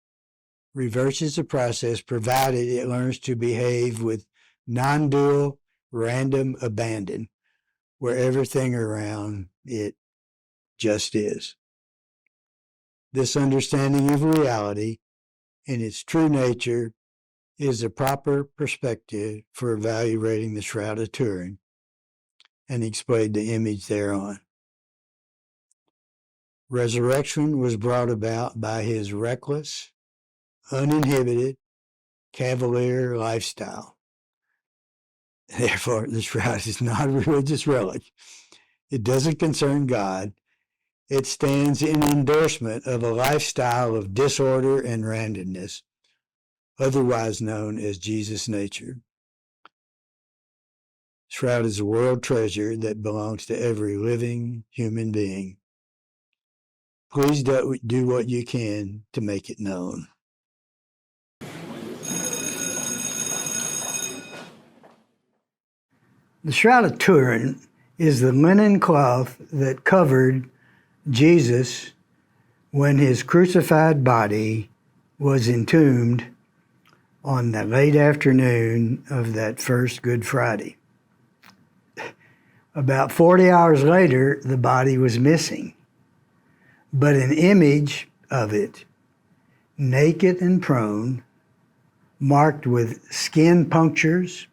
A: provided it learns to behave with non-dual, random abandon, where everything around it just is. This understanding of reality in its true nature is a proper perspective for evaluating the Shroud of Turin, and explained the image thereon. Resurrection was brought about by his reckless, uninhibited, cavalier lifestyle. Therefore, the shroud is not a religious relic. It doesn't concern God. It stands in endorsement of a lifestyle of disorder and randomness, otherwise known as Jesus' nature. Shroud is a world treasure that belongs to every living human being. Please do what you can to make it known. The Shroud of Turin is the linen cloth that covered Jesus when his crucified body was entombed on the late afternoon of that first Good Friday. About 40 hours later, the body was missing, but an image of it, naked and prone, marked with skin punctures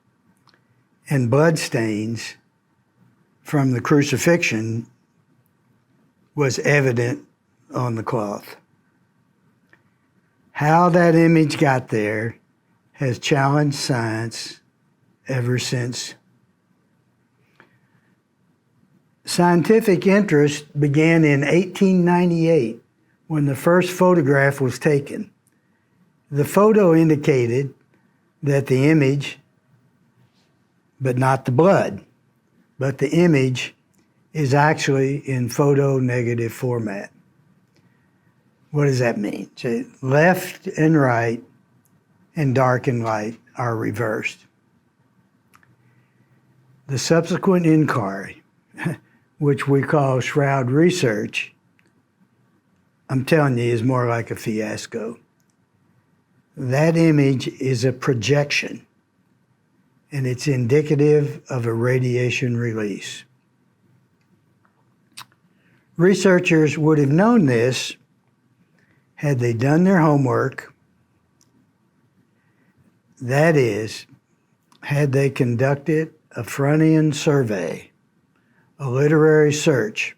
A: and blood stains from the crucifixion, was evident on the cloth. How that image got there has challenged science ever since. Scientific interest began in 1898 when the first photograph was taken. The photo indicated that the image, but not the blood, but the image is actually in photonegative format. What does that mean? So left and right and dark and light are reversed. The subsequent inquiry, which we call shroud research, I'm telling you, is more like a fiasco. That image is a projection, and it's indicative of a radiation release. Researchers would have known this had they done their homework. That is, had they conducted a Freudian survey, a literary search,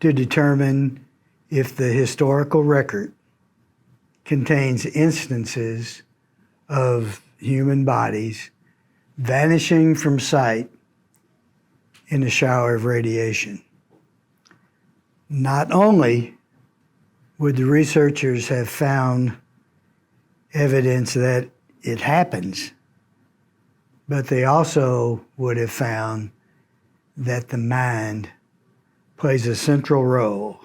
A: to determine if the historical record contains instances of human bodies vanishing from sight in a shower of radiation. Not only would the researchers have found evidence that it happens, but they also would have found that the mind plays a central role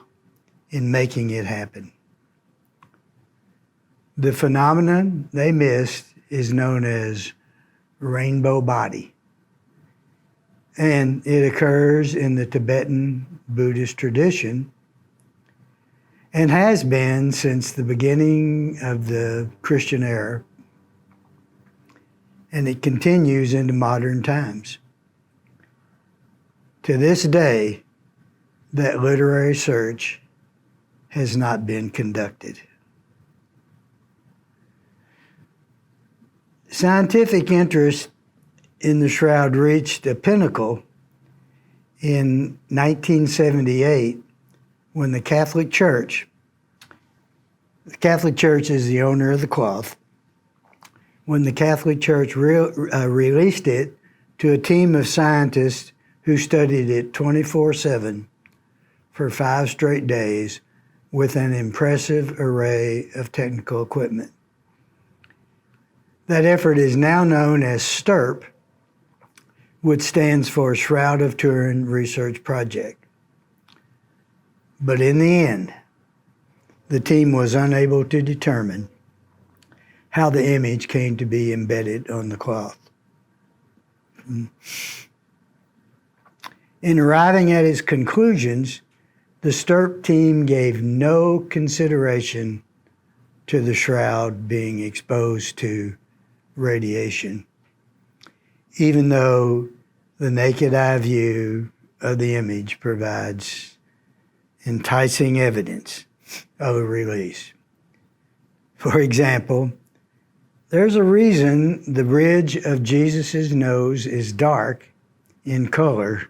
A: in making it happen. The phenomenon they missed is known as rainbow body, and it occurs in the Tibetan Buddhist tradition and has been since the beginning of the Christian era, and it continues into modern times. To this day, that literary search has not been conducted. Scientific interest in the shroud reached a pinnacle in 1978 when the Catholic Church is the owner of the cloth, when the Catholic Church released it to a team of scientists who studied it 24/7 for 5 straight days with an impressive array of technical equipment. That effort is now known as STURP, which stands for Shroud of Turin Research Project. But in the end, the team was unable to determine how the image came to be embedded on the cloth. In arriving at its conclusions, the STURP team gave no consideration to the shroud being exposed to radiation, even though the naked eye view of the image provides enticing evidence of a release. For example, there's a reason the bridge of Jesus' nose is dark in color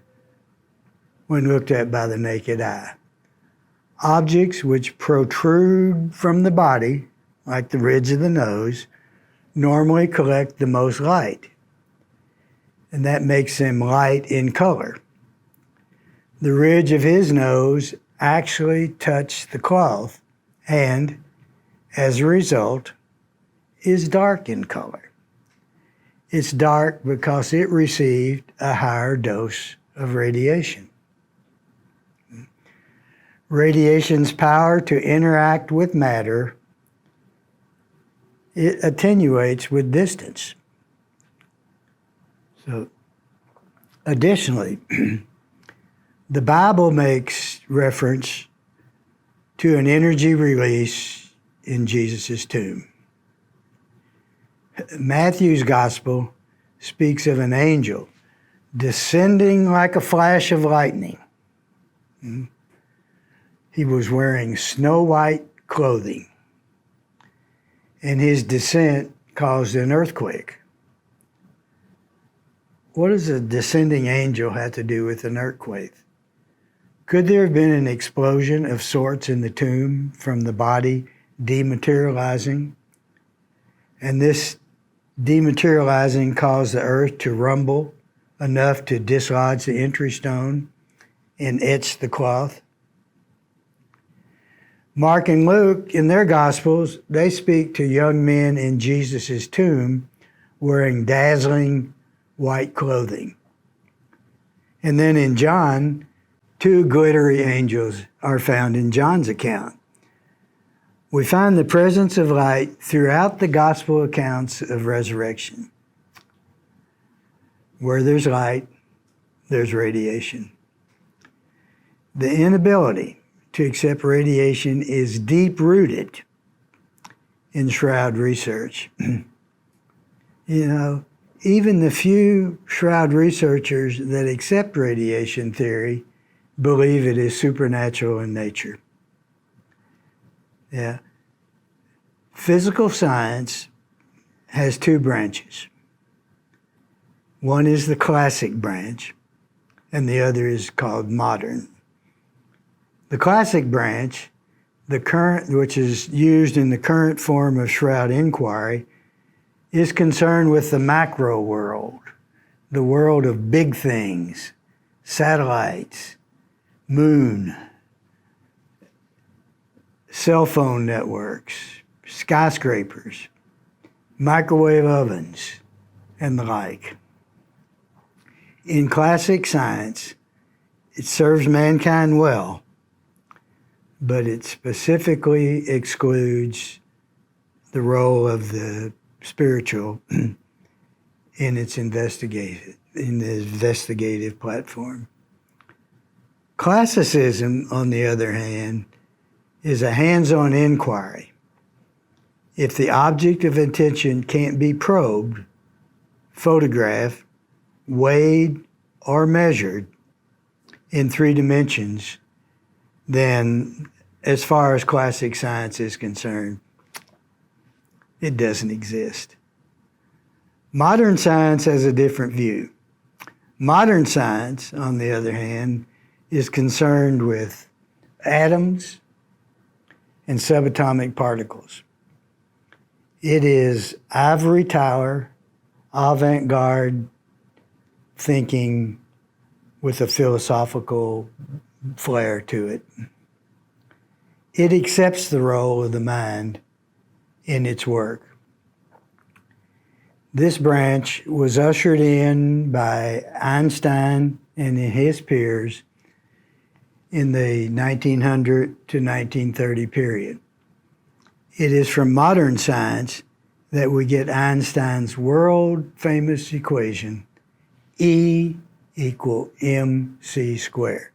A: when looked at by the naked eye. Objects which protrude from the body, like the ridge of the nose, normally collect the most light, and that makes them light in color. The ridge of his nose actually touched the cloth and, as a result, is dark in color. It's dark because it received a higher dose of radiation. Radiation's power to interact with matter, it attenuates with distance. So, additionally, the Bible makes reference to an energy release in Jesus' tomb. Matthew's gospel speaks of an angel descending like a flash of lightning. He was wearing snow-white clothing, and his descent caused an earthquake. What does a descending angel have to do with an earthquake? Could there have been an explosion of sorts in the tomb from the body dematerializing? And this dematerializing caused the earth to rumble enough to dislodge the entry stone and etch the cloth? Mark and Luke, in their Gospels, they speak to young men in Jesus' tomb wearing dazzling white clothing. And then in John, 2 glittery angels are found in John's account. We find the presence of light throughout the Gospel accounts of resurrection. Where there's light, there's radiation. The inability to accept radiation is deep-rooted in shroud research. Even the few shroud researchers that accept radiation theory believe it is supernatural in nature. Yeah. Physical science has 2 branches. One is the classic branch, and the other is called modern. The classic branch, which is used in the current form of Shroud inquiry, is concerned with the macro world, the world of big things, satellites, moon, cell phone networks, skyscrapers, microwave ovens, and the like. In classic science, it serves mankind well, but it specifically excludes the role of the spiritual in its investigative platform. Classicism, on the other hand, is a hands-on inquiry. If the object of attention can't be probed, photographed, weighed, or measured in 3 dimensions, then as far as classic science is concerned, it doesn't exist. Modern science has a different view. Modern science, on the other hand, is concerned with atoms and subatomic particles. It is ivory tower, avant-garde thinking with a philosophical flair to it. It accepts the role of the mind in its work. This branch was ushered in by Einstein and his peers in the 1900 to 1930 period. It is from modern science that we get Einstein's world-famous equation, E equal mc squared.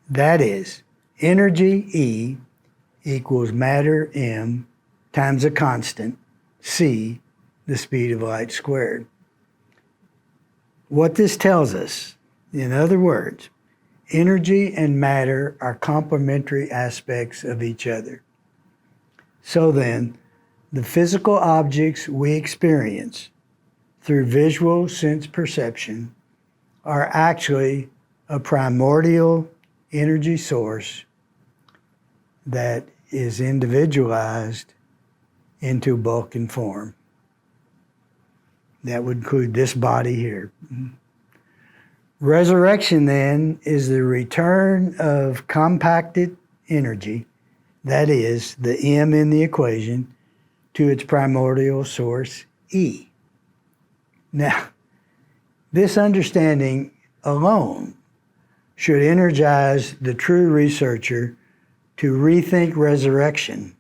A: That is, energy E equals matter m times a constant, c, the speed of light squared. What this tells us, in other words, energy and matter are complementary aspects of each other. So then, the physical objects we experience through visual sense perception are actually a primordial energy source that is individualized into bulk and form. That would include this body here. Resurrection, then, is the return of compacted energy, that is, the M in the equation, to its primordial source, E. Now, this understanding alone should energize the true researcher to rethink resurrection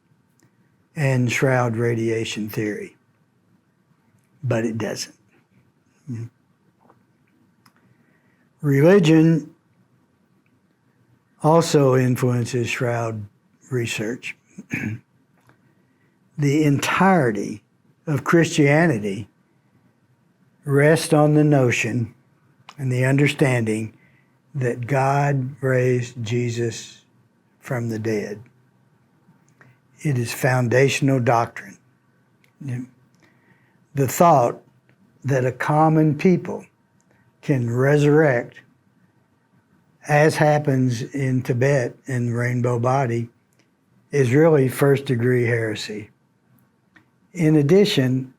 A: and shroud radiation theory. But it doesn't. Religion also influences shroud research. The entirety of Christianity rests on the notion and the understanding that God raised Jesus from the dead. It is foundational doctrine. The thought that a common people can resurrect, as happens in Tibet and Rainbow Body, is really first-degree heresy. In addition,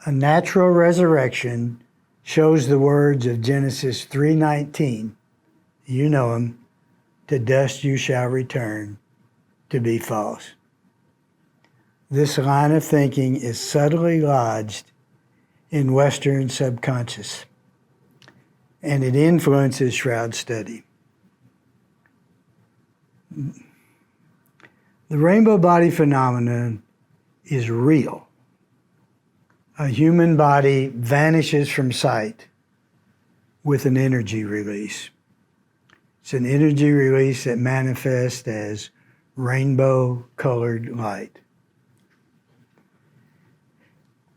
A: a natural resurrection shows the words of Genesis 3:19, you know them, to dust you shall return, to be false. This line of thinking is subtly lodged in Western subconscious, and it influences shroud study. The rainbow body phenomenon is real. A human body vanishes from sight with an energy release. It's an energy release that manifests as rainbow-colored light.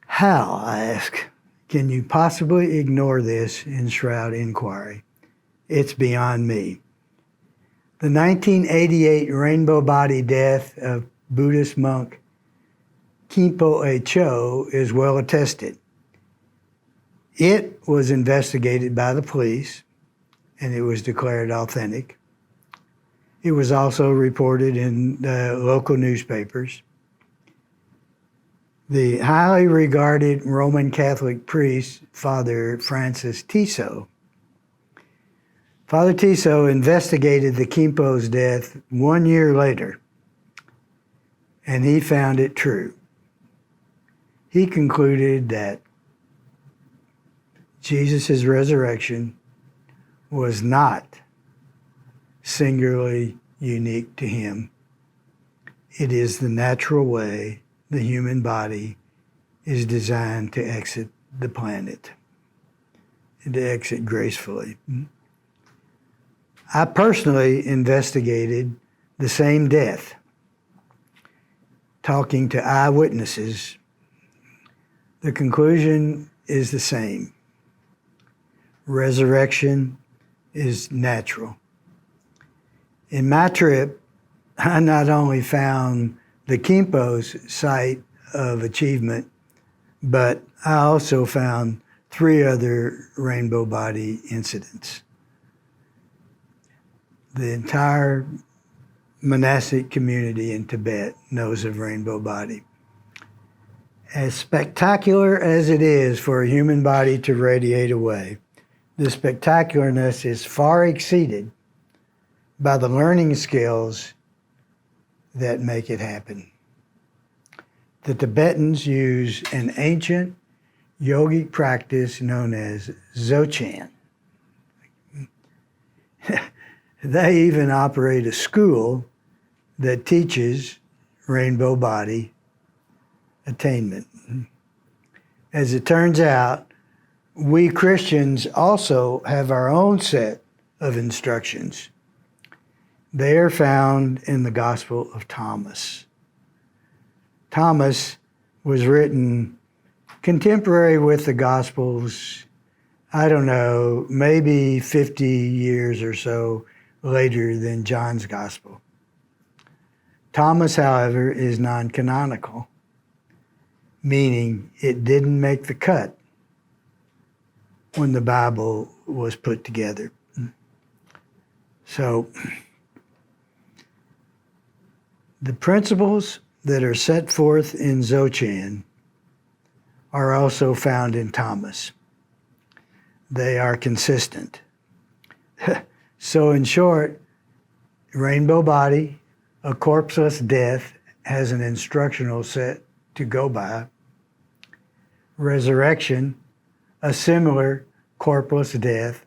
A: How, I ask, can you possibly ignore this in Shroud inquiry? It's beyond me. The 1988 rainbow body death of Buddhist monk Khenpo Cho is well attested. It was investigated by the police, and it was declared authentic. It was also reported in the local newspapers. The highly regarded Roman Catholic priest, Father Francis Tiso. Father Tiso investigated the Kimpo's death 1 year later, and he found it true. He concluded that Jesus' resurrection was not singularly unique to him. It is the natural way the human body is designed to exit the planet, and to exit gracefully. I personally investigated the same death, talking to eyewitnesses. The conclusion is the same. Resurrection is natural. In my trip, I not only found the Kimpo's site of achievement, but I also found 3 other rainbow body incidents. The entire monastic community in Tibet knows of rainbow body. As spectacular as it is for a human body to radiate away, the spectacularness is far exceeded by the learning skills that make it happen. The Tibetans use an ancient yogic practice known as Dzogchen. They even operate a school that teaches rainbow body attainment. As it turns out, we Christians also have our own set of instructions. They are found in the Gospel of Thomas. Thomas was written contemporary with the Gospels, I don't know, maybe 50 years or so later than John's Gospel. Thomas, however, is non-canonical, meaning it didn't make the cut when the Bible was put together. So, the principles that are set forth in Dzogchen are also found in Thomas. They are consistent. So in short, rainbow body, a corpseless death, has an instructional set to go by. Resurrection, a similar corpseless death,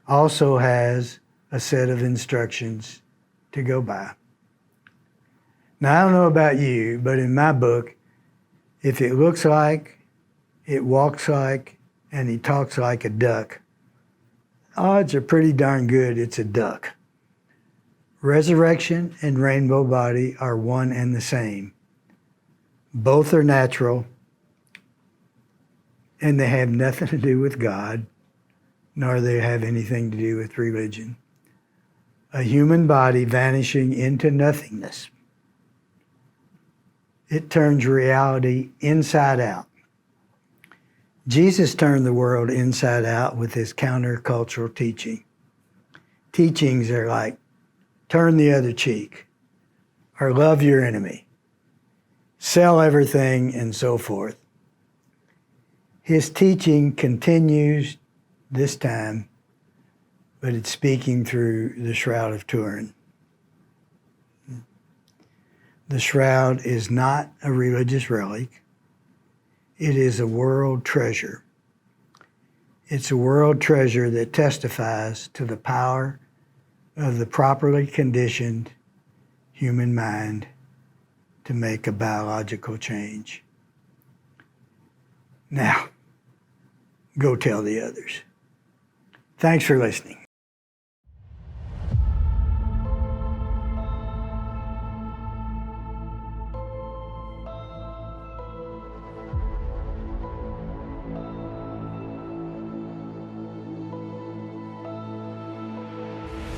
A: also has a set of instructions to go by. Now, I don't know about you, but in my book, if it looks like, it walks like, and he talks like a duck, odds are pretty darn good it's a duck. Resurrection and rainbow body are one and the same. Both are natural, and they have nothing to do with God, nor they have anything to do with religion. A human body vanishing into nothingness. It turns reality inside out. Jesus turned the world inside out with his countercultural teaching. Teachings are like, turn the other cheek, or love your enemy, sell everything, and so forth. His teaching continues this time, but it's speaking through the Shroud of Turin. The shroud is not a religious relic. It is a world treasure. It's a world treasure that testifies to the power of the properly conditioned human mind to make a biological change. Now, go tell the others. Thanks for listening.